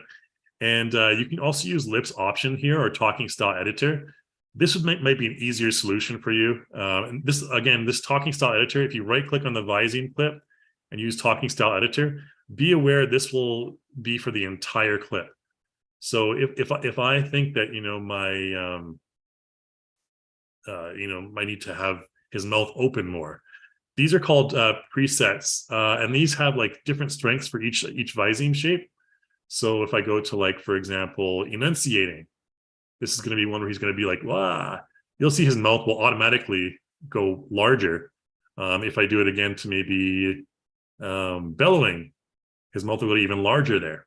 and you can also use lips option here or talking style editor. This might be an easier solution for you. And this, again, this talking style editor, if you right click on the Visine clip and use talking style editor, be aware this will be for the entire clip. So if I think that, you know, my I need to have his mouth open more. These are called presets, and these have like different strengths for each Visine shape. So if I go to, like, for example, enunciating, this is going to be one where he's going to be like, wah. You'll see his mouth will automatically go larger. If I do it again to maybe bellowing, his mouth will go even larger there.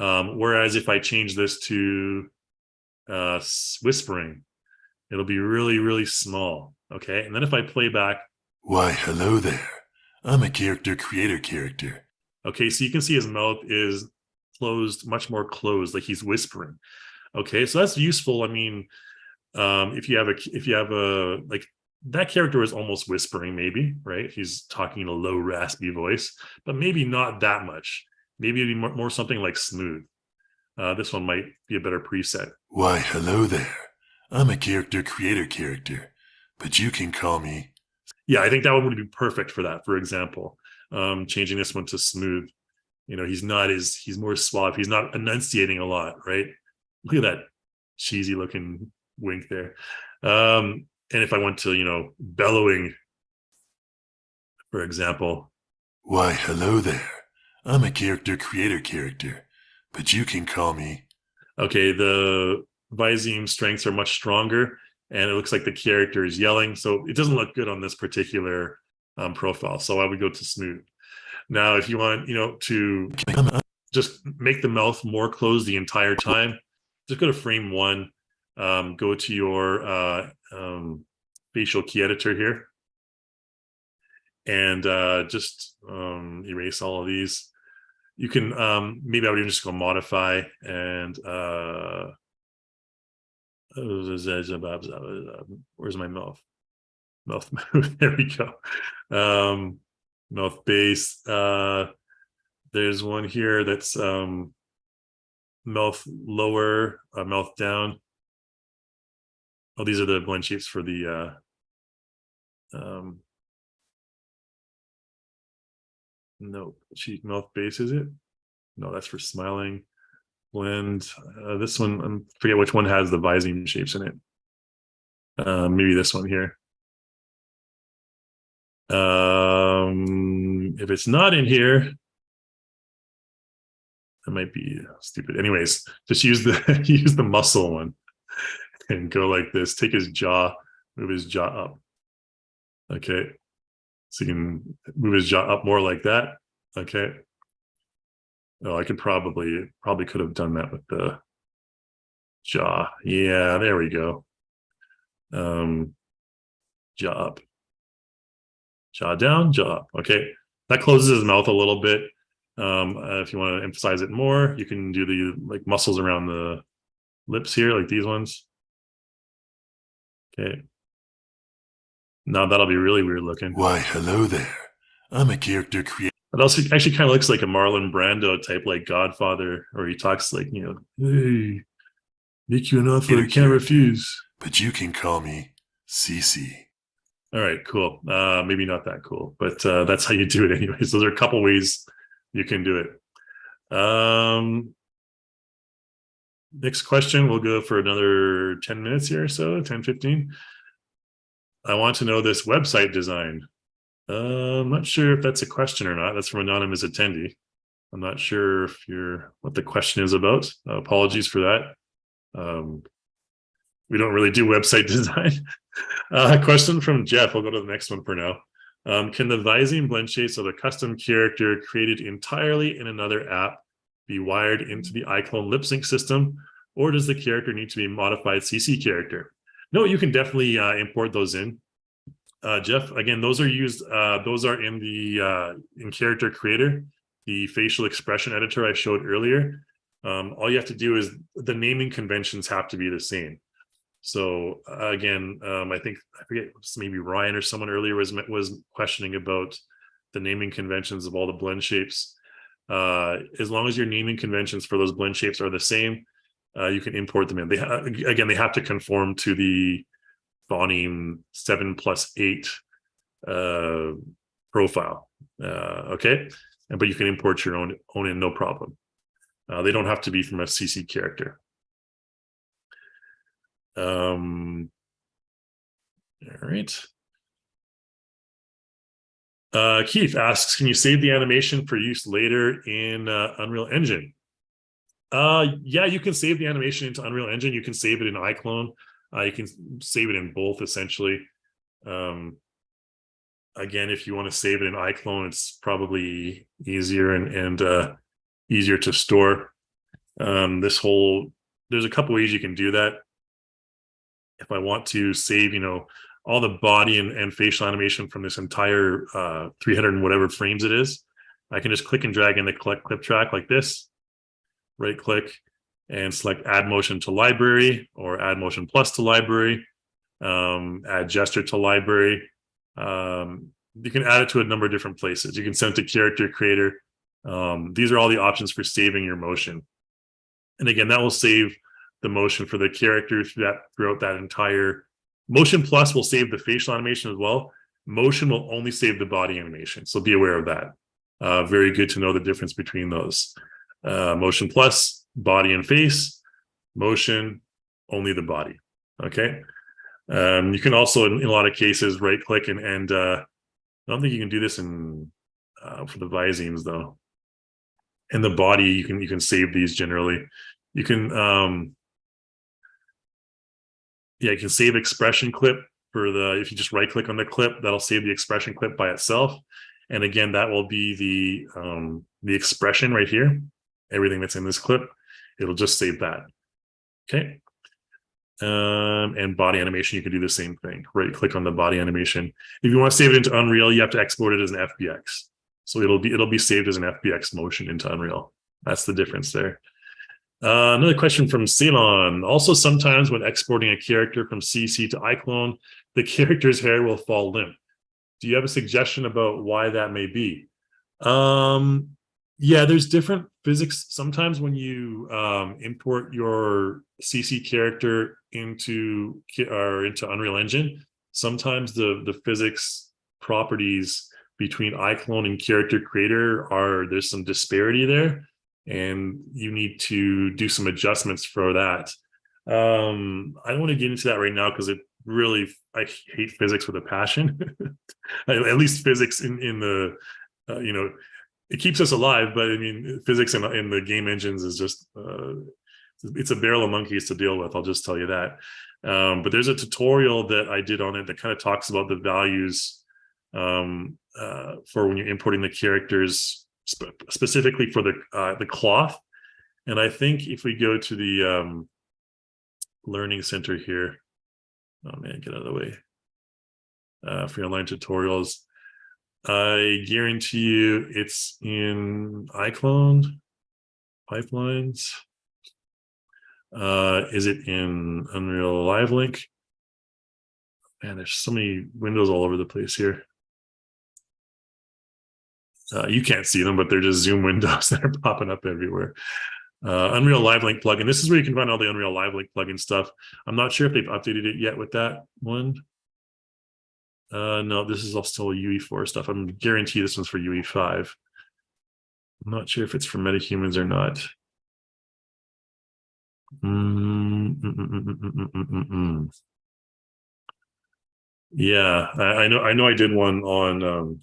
Whereas if I change this to whispering, it'll be really, really small. Okay. And then if I play back. Why, hello there. I'm a character creator character. Okay. So you can see his mouth is closed, much more closed, like he's whispering. Okay. So that's useful. I mean, if you have a like that character is almost whispering, maybe, right? He's talking in a low, raspy voice, but maybe not that much. Maybe it'd be more something like smooth. This one might be a better preset. Why, hello there. I'm a character creator character, but you can call me. Yeah, I think that one would be perfect for that. For example, changing this one to smooth. You know, he's more suave. He's not enunciating a lot, right? Look at that cheesy looking wink there. And if I went to, bellowing, for example. Why, hello there. I'm a character creator character, but you can call me. Okay, the Viseme strengths are much stronger, and it looks like the character is yelling. So it doesn't look good on this particular profile. So I would go to smooth. Now, if you want, to just make the mouth more closed the entire time, just go to frame 1, go to your facial key editor here, and just erase all of these. You can maybe I would even just go modify and where's my mouth move? There we go. Mouth base. There's one here that's mouth lower, mouth down. Oh, these are the blend shapes for the no, cheek mouth base, is it? No, that's for smiling. Blend. This one, I forget which one has the Viseme shapes in it. Maybe this one here. If it's not in here, that might be stupid. Anyways, just use the use the muscle one and go like this. Take his jaw, move his jaw up. Okay. So you can move his jaw up more like that. Okay. Oh, I could probably could have done that with the jaw. Yeah, there we go. Jaw up. Jaw down, jaw up. Okay. That closes his mouth a little bit. If you want to emphasize it more, you can do the muscles around the lips here, like these ones. Okay. Now that'll be really weird looking. Why, hello there. I'm a character creator. It also actually kind of looks like a Marlon Brando type, like Godfather, or he talks like, hey, make you an offer I can't refuse. But you can call me CC. All right, cool. Maybe not that cool, but that's how you do it anyways. Those are a couple ways you can do it. Next question, we'll go for another 10 minutes here or so, 10, 15. I want to know this website design. I'm not sure if that's a question or not. That's from anonymous attendee. I'm not sure if what the question is about. Apologies for that. We don't really do website design. Question from Jeff. I'll go to the next one for now. Can the Viseme blend shapes of a custom character created entirely in another app be wired into the iClone lip sync system, or does the character need to be a modified CC character? No, you can definitely import those in. Jeff, again, those are used. Those are in the in Character Creator, the facial expression editor I showed earlier. All you have to do is the naming conventions have to be the same. So again, I forget, maybe Ryan or someone earlier was questioning about the naming conventions of all the blend shapes. As long as your naming conventions for those blend shapes are the same, you can import them in. They have to conform to the phoneme 7+8 profile. Okay, but you can import your own in, no problem. They don't have to be from a CC character. All right. Keith asks, can you save the animation for use later in Unreal Engine? Yeah, you can save the animation into Unreal Engine. You can save it in iClone. You can save it in both, essentially. Again, if you want to save it in iClone, it's probably easier and easier to store. There's a couple ways you can do that. If I want to save, all the body and facial animation from this entire 300 and whatever frames it is, I can just click and drag in the clip track like this, right click and select add motion to library or add motion plus to library, add gesture to library. You can add it to a number of different places. You can send it to character creator. These are all the options for saving your motion. And again, that will save the motion for the character throughout that entire. Motion plus will save the facial animation as well. Motion will only save the body animation. So be aware of that. Very good to know the difference between those. Motion plus, body and face. Motion, only the body. Okay. You can also, in a lot of cases, right click and I don't think you can do this in for the Vizimes though. In the body, you can save these generally. You can you can save expression clip for if you just right click on the clip, that'll save the expression clip by itself. And again, that will be the expression right here. Everything that's in this clip, it'll just save that. Okay. And body animation, you can do the same thing. Right click on the body animation. If you want to save it into Unreal, you have to export it as an FBX. So it'll be saved as an FBX motion into Unreal. That's the difference there. Another question from Ceylon. Also, sometimes when exporting a character from CC to iClone, the character's hair will fall limp. Do you have a suggestion about why that may be? Yeah, there's different physics. Sometimes when you import your CC character into Unreal Engine, sometimes the physics properties between iClone and character creator there's some disparity there, and you need to do some adjustments for that. I don't want to get into that right now because I hate physics with a passion. At least physics in the it keeps us alive, but I mean physics in the game engines is just it's a barrel of monkeys to deal with. I'll just tell you that. But there's a tutorial that I did on it that kind of talks about the values for when you're importing the characters, specifically for the cloth. And I think if we go to the learning center here, oh man, get out of the way, for online tutorials, I guarantee you it's in iClone pipelines. Is it in Unreal Live Link? Man, there's so many windows all over the place here. You can't see them, but they're just Zoom windows that are popping up everywhere. Unreal Live Link plugin. This is where you can find all the Unreal Live Link plugin stuff. I'm not sure if they've updated it yet with that one. No, this is all still UE4 stuff. I'm guarantee this one's for UE5. I'm not sure if it's for metahumans or not. Yeah, I know I did one on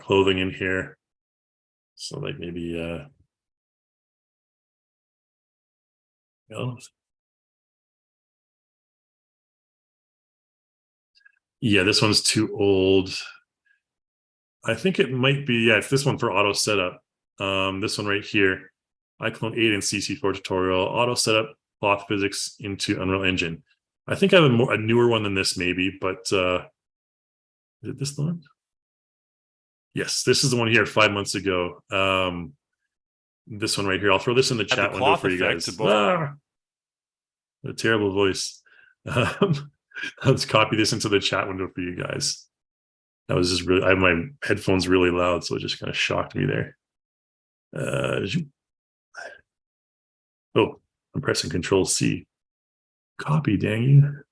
clothing in here. So like maybe yeah, this one's too old. I think it might be, yeah, it's this one for auto setup. This one right here, iClone 8 and CC4 tutorial, auto setup cloth physics into Unreal Engine. I think I have a newer one than this maybe, but is it this one? Yes, this is the one here 5 months ago. This one right here. I'll throw this in the chat window for you guys. A terrible voice. Let's copy this into the chat window for you guys. That was just really, I have my headphones really loud, so it just kind of shocked me there. Oh, I'm pressing Control C. Copy, dang you.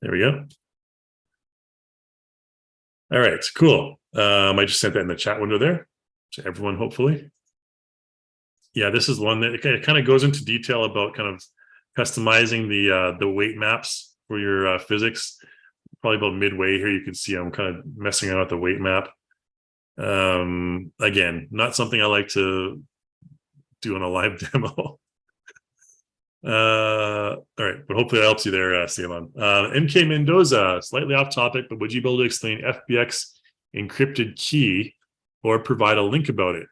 There we go. All right, cool. I just sent that in the chat window there to everyone, hopefully. Yeah, this is one that it kind of goes into detail about kind of customizing the weight maps for your physics. Probably about midway here, you can see I'm kind of messing around with the weight map. Again, not something I like to do on a live demo. All right, but hopefully that helps you there, Ceylon. MK Mendoza, slightly off topic, but would you be able to explain FBX encrypted key or provide a link about it?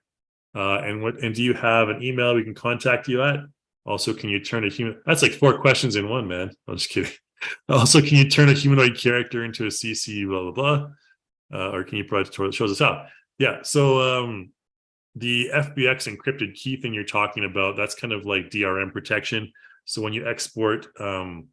And do you have an email we can contact you at? Also, can you turn a human? That's like 4 questions in one, man. I'm just kidding. Also, can you turn a humanoid character into a CC? Blah blah blah. Or can you provide a tutorial that shows us how? Yeah. So the FBX encrypted key thing you're talking about, that's kind of like DRM protection. So when you export, an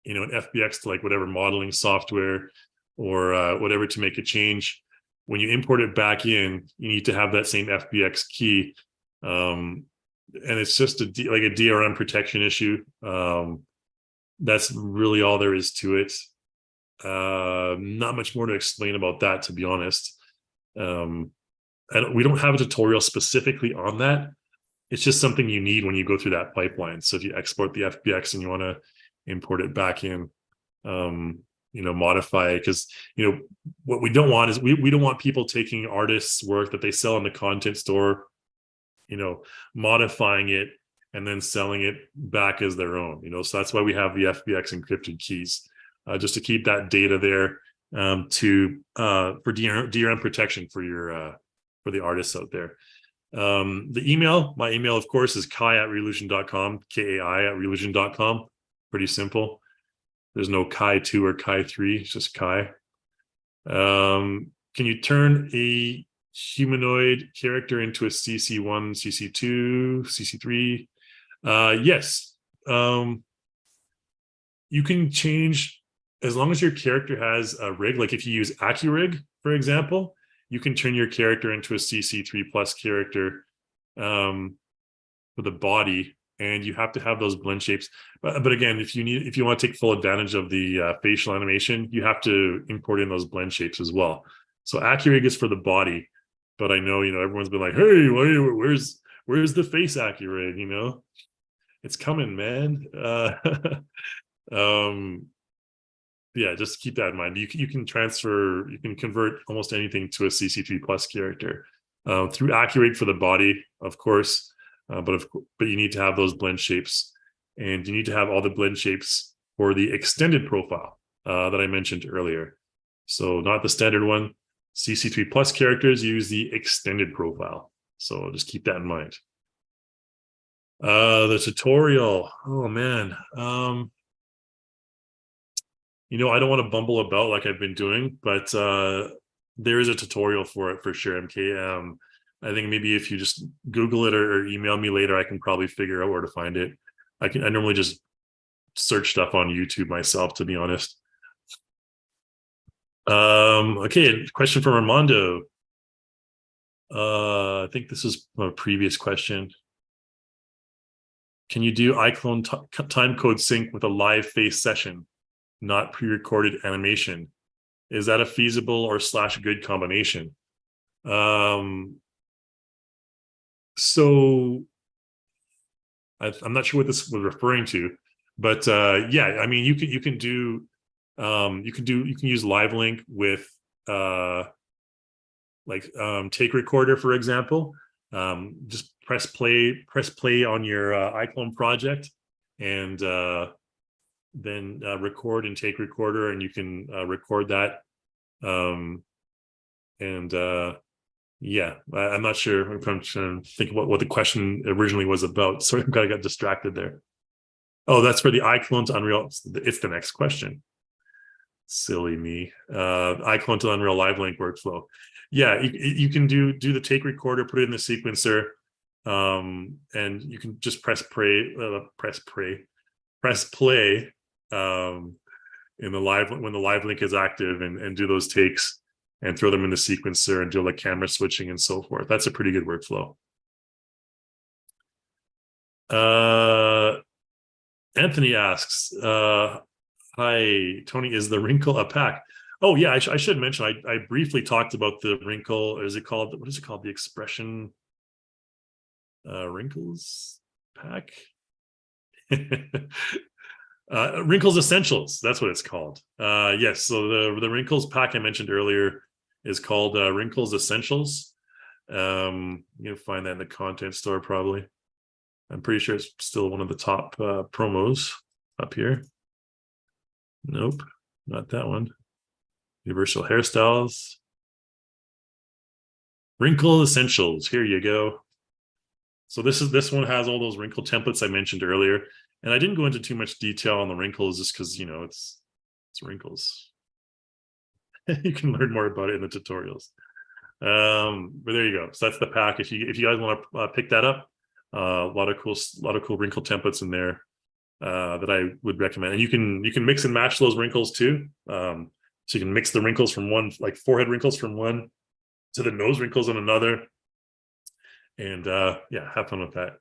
FBX to like whatever modeling software or whatever to make a change, when you import it back in, you need to have that same FBX key. And it's just like a DRM protection issue. That's really all there is to it. Not much more to explain about that, to be honest. We don't have a tutorial specifically on that. It's just something you need when you go through that pipeline. So if you export the FBX and you want to import it back in, modify it, because what we don't want is we don't want people taking artists' work that they sell in the content store, modifying it and then selling it back as their own. So that's why we have the FBX encrypted keys, just to keep that data there, for DRM protection for your for the artists out there. My email, of course, is kai@relution.com, KAI@relution.com. Pretty simple. There's no Kai2 or Kai3, it's just Kai. Can you turn a humanoid character into a CC1, CC2, CC3? Yes. You can change, as long as your character has a rig, like if you use AccuRig, for example, you can turn your character into a CC3 plus character for the body, and you have to have those blend shapes. But again, if you want to take full advantage of the facial animation, you have to import in those blend shapes as well. So AccuRig is for the body, but I know everyone's been like, hey, where's the face AccuRig? It's coming, man. Yeah, just keep that in mind. You can convert almost anything to a CC3 plus character through AccuRig for the body, of course, but you need to have those blend shapes, and you need to have all the blend shapes for the extended profile that I mentioned earlier. So not the standard one. CC3 plus characters use the extended profile. So just keep that in mind. The tutorial. Oh man. I don't want to bumble about like I've been doing, but there is a tutorial for it for sure, MK. I think maybe if you just Google it or email me later, I can probably figure out where to find it. I normally just search stuff on YouTube myself, to be honest. Okay, question from Armando. I think this is a previous question. Can you do iClone timecode sync with a live face session, not pre-recorded animation? Is that a feasible or / good combination? So I'm not sure what this was referring to, but yeah, I mean, you can use live link with take recorder, for example. Just press play on your iClone project, and then record and take recorder, and you can record that. Yeah, I'm not sure if I'm trying to think what the question originally was about. So I got distracted there. Oh, that's for the iClone to Unreal. It's the next question. Silly me. iClone to Unreal Live Link workflow. Yeah, you can do the take recorder, put it in the sequencer, and you can just press play in the live when the live link is active, and do those takes and throw them in the sequencer and do like camera switching and so forth. That's a pretty good workflow. Anthony asks, hi, Tony, is the wrinkle a pack? Oh yeah, I should mention, I briefly talked about the wrinkle. What is it called? The expression wrinkles pack? Wrinkles Essentials, that's what it's called. Yes, so the wrinkles pack I mentioned earlier is called Wrinkles Essentials. You'll find that in the content store probably. I'm pretty sure it's still one of the top promos up here. Nope, not that one. Universal hairstyles. Wrinkle essentials. Here you go. So this one has all those wrinkle templates I mentioned earlier, and I didn't go into too much detail on the wrinkles just because it's wrinkles. You can learn more about it in the tutorials. But there you go. So that's the pack. If you guys want to pick that up, a lot of cool wrinkle templates in there that I would recommend. And you can mix and match those wrinkles too. So you can mix the wrinkles from one, like forehead wrinkles from one to the nose wrinkles on another. And yeah, have fun with that.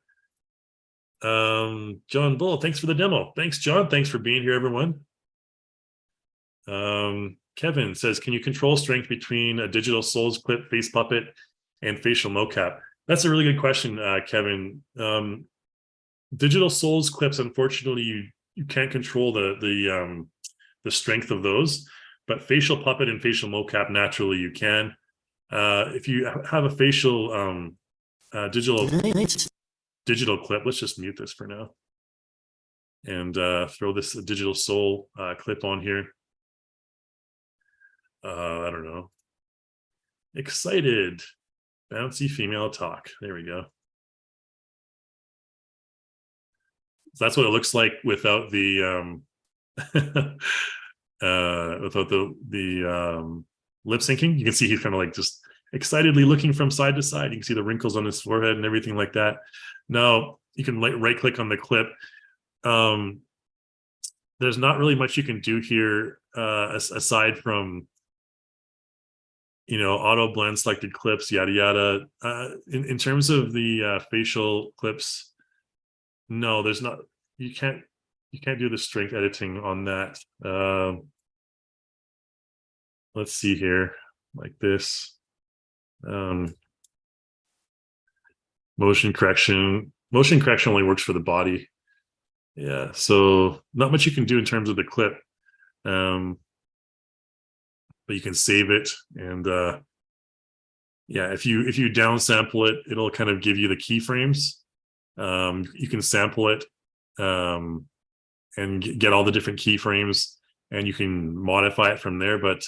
John Bull, thanks for the demo. Thanks, John. Thanks for being here, everyone. Kevin says, can you control strength between a digital souls clip, face puppet, and facial mocap? That's a really good question, Kevin. Digital souls clips, unfortunately, you can't control the strength of those, but facial puppet and facial mocap, naturally you can. If you have a facial digital clip, let's just mute this for now and throw this digital soul clip on here. I don't know. Excited. Bouncy female talk. There we go. So that's what it looks like without the lip syncing. You can see he's kind of like just excitedly looking from side to side. You can see the wrinkles on his forehead and everything like that. Now you can right click on the clip. There's not really much you can do here aside from auto blend selected clips, yada yada. In terms of the facial clips, no, there's not. You can't do the strength editing on that. Let's see here, like this. Motion correction only works for the body. Yeah, so not much you can do in terms of the clip. But you can save it, and yeah, if you downsample it, it'll kind of give you the keyframes. You can sample it and get all the different keyframes, and you can modify it from there. But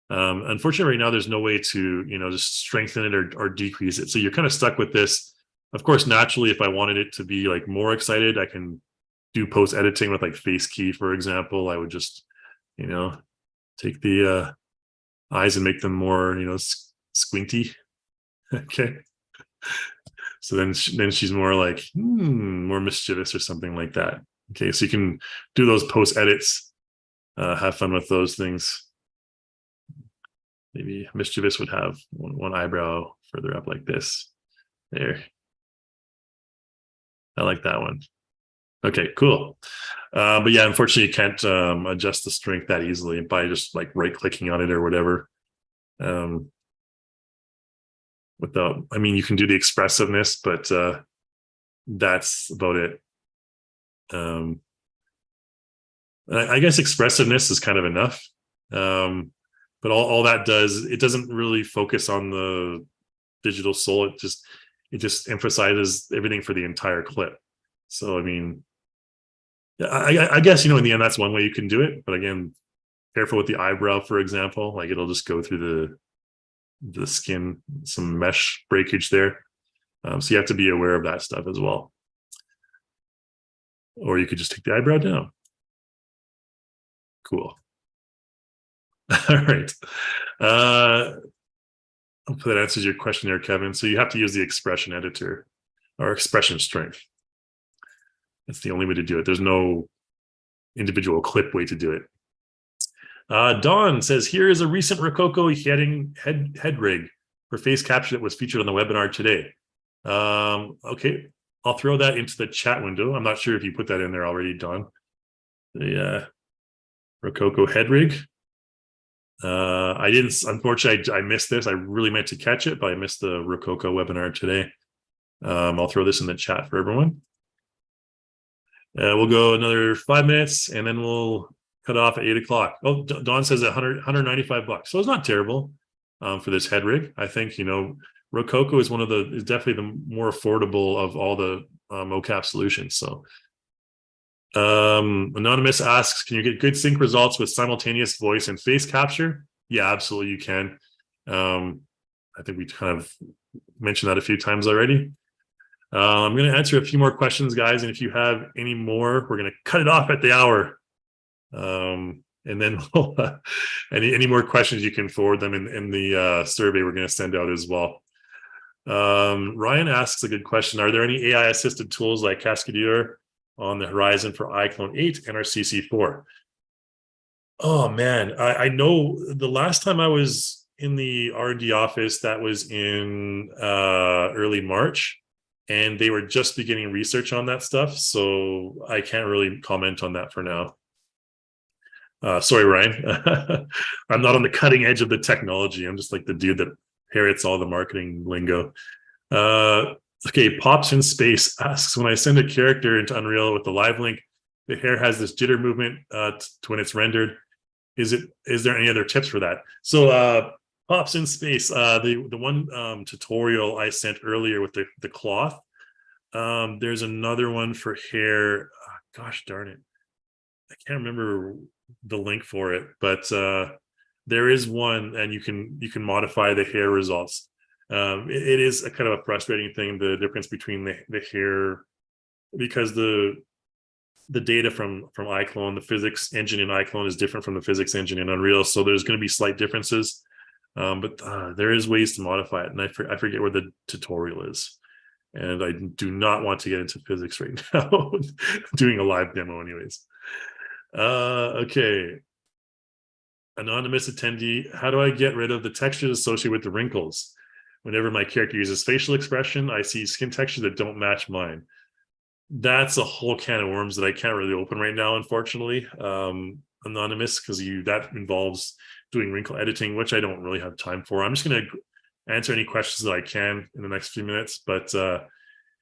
unfortunately, right now there's no way to just strengthen it or decrease it. So you're kind of stuck with this. Of course, naturally, if I wanted it to be like more excited, I can do post editing with like face key, for example. I would just take the eyes and make them more squinty. Okay, so then she's more like more mischievous or something like that. Okay, so you can do those post edits, have fun with those things. Maybe mischievous would have one eyebrow further up like this. There, I like that one. Okay, cool. But yeah, unfortunately, you can't adjust the strength that easily by just like right-clicking on it or whatever. You can do the expressiveness, but that's about it. I guess expressiveness is kind of enough. But all that does, it doesn't really focus on the digital soul. It just emphasizes everything for the entire clip. So, I guess, in the end, that's one way you can do it. But again, careful with the eyebrow, for example, like it'll just go through the skin, some mesh breakage there. So you have to be aware of that stuff as well. Or you could just take the eyebrow down. Cool. All right. Hopefully that answers your question there, Kevin. So you have to use the expression editor or expression strength. That's the only way to do it. There's no individual clip way to do it. Dawn says, here is a recent Rococo head rig for face capture that was featured on the webinar today. Okay, I'll throw that into the chat window. I'm not sure if you put that in there already, Dawn. The Rococo head rig. I didn't, unfortunately, I missed this. I really meant to catch it, but I missed the Rococo webinar today. I'll throw this in the chat for everyone. We'll go another 5 minutes and then we'll cut off at 8 o'clock. Oh, Dawn says $195. So it's not terrible for this head rig. I think, Rococo is is definitely the more affordable of all the mocap solutions. So Anonymous asks, can you get good sync results with simultaneous voice and face capture? Yeah, absolutely you can. I think we kind of mentioned that a few times already. I'm going to answer a few more questions, guys, and if you have any more, we're going to cut it off at the hour. And then we'll, any more questions, you can forward them in the survey we're going to send out as well. Ryan asks a good question. Are there any AI assisted tools like Cascadeur on the horizon for iClone 8 and our CC4? Oh man, I know the last time I was in the R&D office, that was in early March, and they were just beginning research on that stuff, so I can't really comment on that for now. Sorry, Ryan. I'm not on the cutting edge of the technology. I'm just like the dude that parrots all the marketing lingo. Okay, Pops in Space asks, when I send a character into Unreal with the live link, the hair has this jitter movement to when it's rendered. Is there any other tips for that? So Pops in Space, the one tutorial I sent earlier with the cloth, there's another one for hair. Gosh darn it, I can't remember the link for it, but there is one, and you can modify the hair results. It is a kind of a frustrating thing, the difference between the hair, because the data from iClone, the physics engine in iClone is different from the physics engine in Unreal, so there's going to be slight differences, but there is ways to modify it, and I forget where the tutorial is, and I do not want to get into physics right now. Doing a live demo anyways. Okay, anonymous attendee, how do I get rid of the textures associated with the wrinkles? Whenever my character uses facial expression, I see skin textures that don't match mine. That's a whole can of worms that I can't really open right now, unfortunately, anonymous, because that involves doing wrinkle editing, which I don't really have time for. I'm just going to answer any questions that I can in the next few minutes, but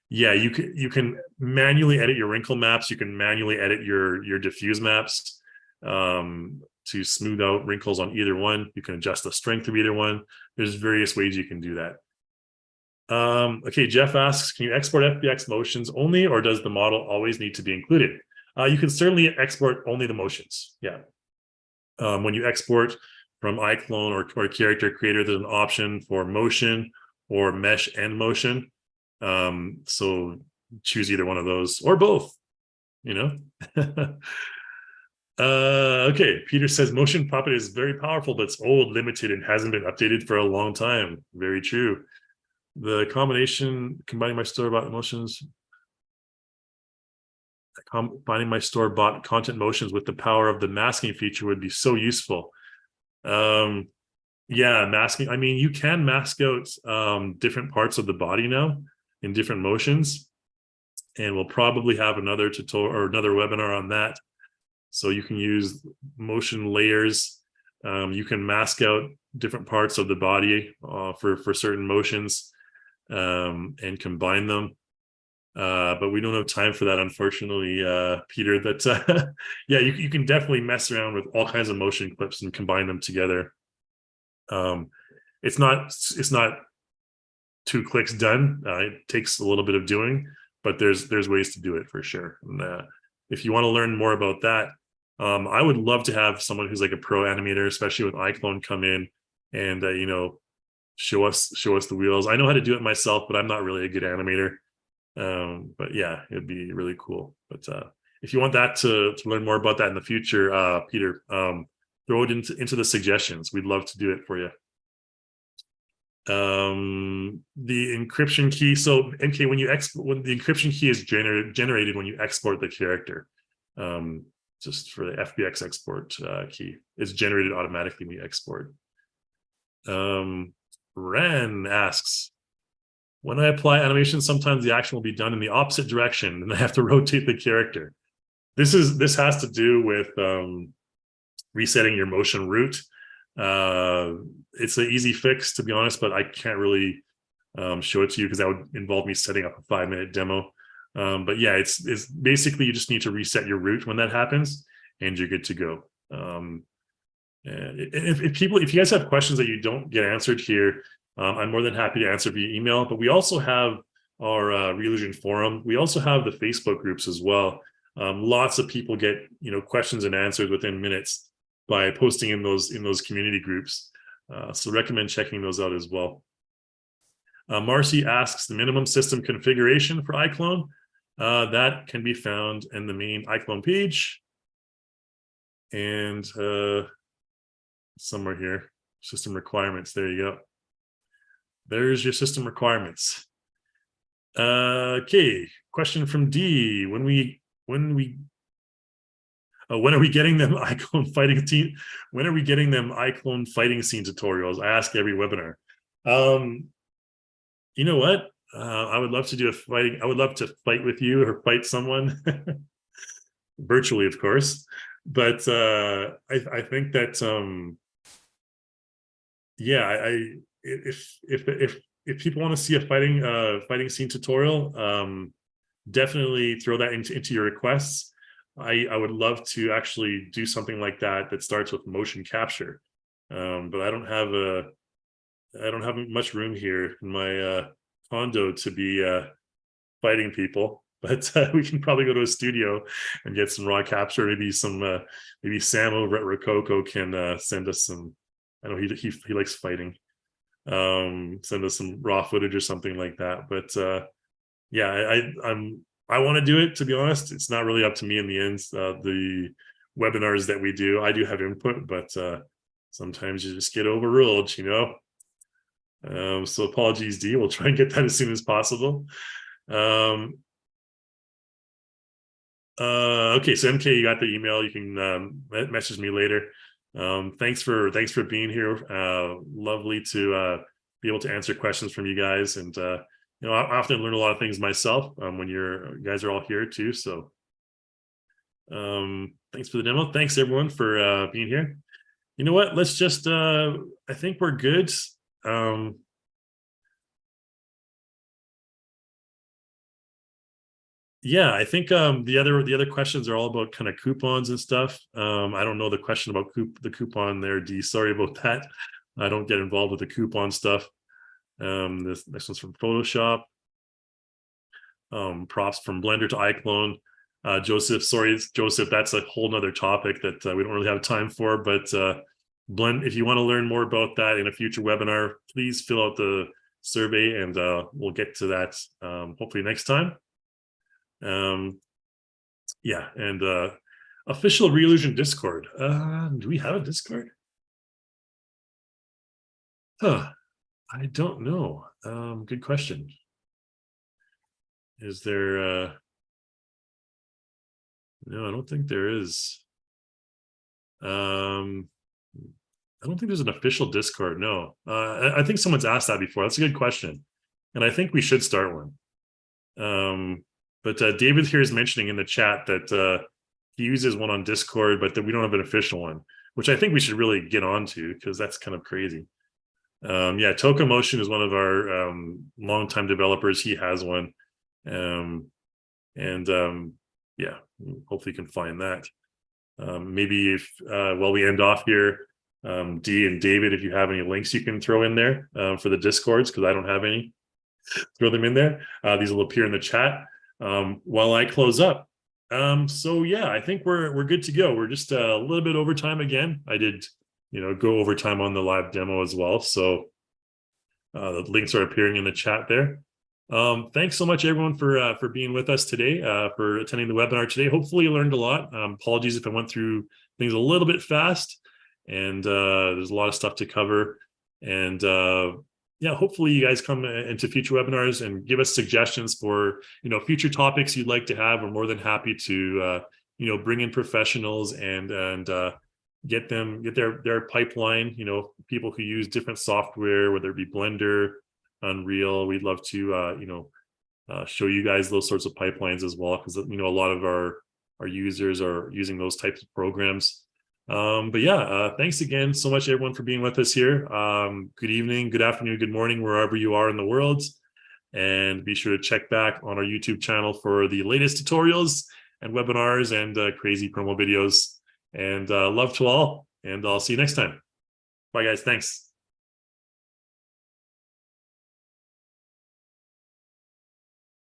yeah, you can manually edit your wrinkle maps. You can manually edit your diffuse maps to smooth out wrinkles on either one. You can adjust the strength of either one. There's various ways you can do that. Okay, Jeff asks, can you export FBX motions only, or does the model always need to be included? You can certainly export only the motions. Yeah. When you export from iClone or Character Creator, there's an option for motion or mesh and motion. So choose either one of those or both, you know. Okay, Peter says motion puppet is very powerful, but it's old, limited, and hasn't been updated for a long time. Very true. The combination combining my store-bought motions, combining my store-bought content motions with the power of the masking feature would be so useful. Yeah, masking. I mean, you can mask out different parts of the body now in different motions, and we'll probably have another tutorial or another webinar on that. So you can use motion layers. You can mask out different parts of the body for certain motions and combine them. But we don't have time for that, unfortunately, Peter. But yeah, you can definitely mess around with all kinds of motion clips and combine them together. It's not 2 clicks done. It takes a little bit of doing, but there's ways to do it for sure. And if you want to learn more about that, I would love to have someone who's like a pro animator, especially with iClone, come in and you know, show us the wheels. I know how to do it myself, but I'm not really a good animator. But yeah, it'd be really cool. But if you want that to learn more about that in the future, Peter, throw it into the suggestions. We'd love to do it for you. The encryption key. So MK, when the encryption key is generated when you export the character, just for the FBX export key, it's generated automatically when you export. Ren asks, when I apply animation, sometimes the action will be done in the opposite direction and I have to rotate the character. This has to do with resetting your motion root. It's an easy fix, to be honest, but I can't really show it to you because that would involve me setting up a 5-minute demo. But yeah, it's basically you just need to reset your root when that happens, and you're good to go. And if you guys have questions that you don't get answered here, I'm more than happy to answer via email. But we also have our Real forum. We also have the Facebook groups as well. Lots of people get questions and answers within minutes by posting in those community groups. So recommend checking those out as well. Marcy asks the minimum system configuration for iClone. That can be found in the main iClone page. And somewhere here, system requirements. There you go. There's your system requirements. Okay, question from D. When are we getting them iClone fighting team? When are we getting them iClone fighting scene tutorials? I ask every webinar. You know what? I would love to do a fighting. I would love to fight with you or fight someone virtually, of course. But I think that yeah, if people want to see a fighting scene tutorial, definitely throw that into your requests. I would love to actually do something like that starts with motion capture, but I don't have much room here in my condo to be fighting people. But we can probably go to a studio and get some raw capture. Maybe Sam over at Rococo can send us some. I know he likes fighting. Send us some raw footage or something like that. But yeah, I want to do it, to be honest. It's not really up to me in the end. The webinars that we do, I do have input, but sometimes you just get overruled, you know. So apologies, D. We'll try and get that as soon as possible. Okay, so MK, you got the email. You can message me later. Thanks for being here. Lovely to be able to answer questions from you guys, and you know, I often learn a lot of things myself when you guys are all here too. So thanks for the demo. Thanks everyone for being here. You know what? Let's just I think we're good. Yeah, I think the other questions are all about kind of coupons and stuff. I don't know the question about the coupon there, D. Sorry about that. I don't get involved with the coupon stuff. This next one's from Photoshop. Props from Blender to iClone. Joseph, sorry, Joseph, that's a whole nother topic that we don't really have time for, but if you want to learn more about that in a future webinar, please fill out the survey and we'll get to that hopefully next time. Yeah, and official Reillusion Discord. Do we have a Discord? Huh, I don't know. Good question. Is there no, I don't think there is. I don't think there's an official Discord. No, I think someone's asked that before. That's a good question, and I think we should start one. But David here is mentioning in the chat that he uses one on Discord, but that we don't have an official one, which I think we should really get onto because that's kind of crazy. Yeah, Tokamotion is one of our longtime developers. He has one, yeah, hopefully you can find that. Maybe if while we end off here, D and David, if you have any links you can throw in there for the Discords, because I don't have any, throw them in there. These will appear in the chat while I close up. So yeah, I think we're good to go. We're just a little bit over time again. I did, you know, go over time on the live demo as well. So the links are appearing in the chat there. Thanks so much everyone for being with us today, for attending the webinar today. Hopefully you learned a lot. Apologies if I went through things a little bit fast, and there's a lot of stuff to cover. And yeah, hopefully you guys come into future webinars and give us suggestions for, you know, future topics you'd like to have. We're more than happy to you know, bring in professionals and get their pipeline, you know, people who use different software, whether it be Blender, Unreal. We'd love to you know, show you guys those sorts of pipelines as well, because you know, a lot of our users are using those types of programs. But yeah, thanks again so much everyone for being with us here. Good evening, good afternoon, good morning, wherever you are in the world, and be sure to check back on our YouTube channel for the latest tutorials and webinars and crazy promo videos. And love to all, and I'll see you next time. Bye guys, thanks.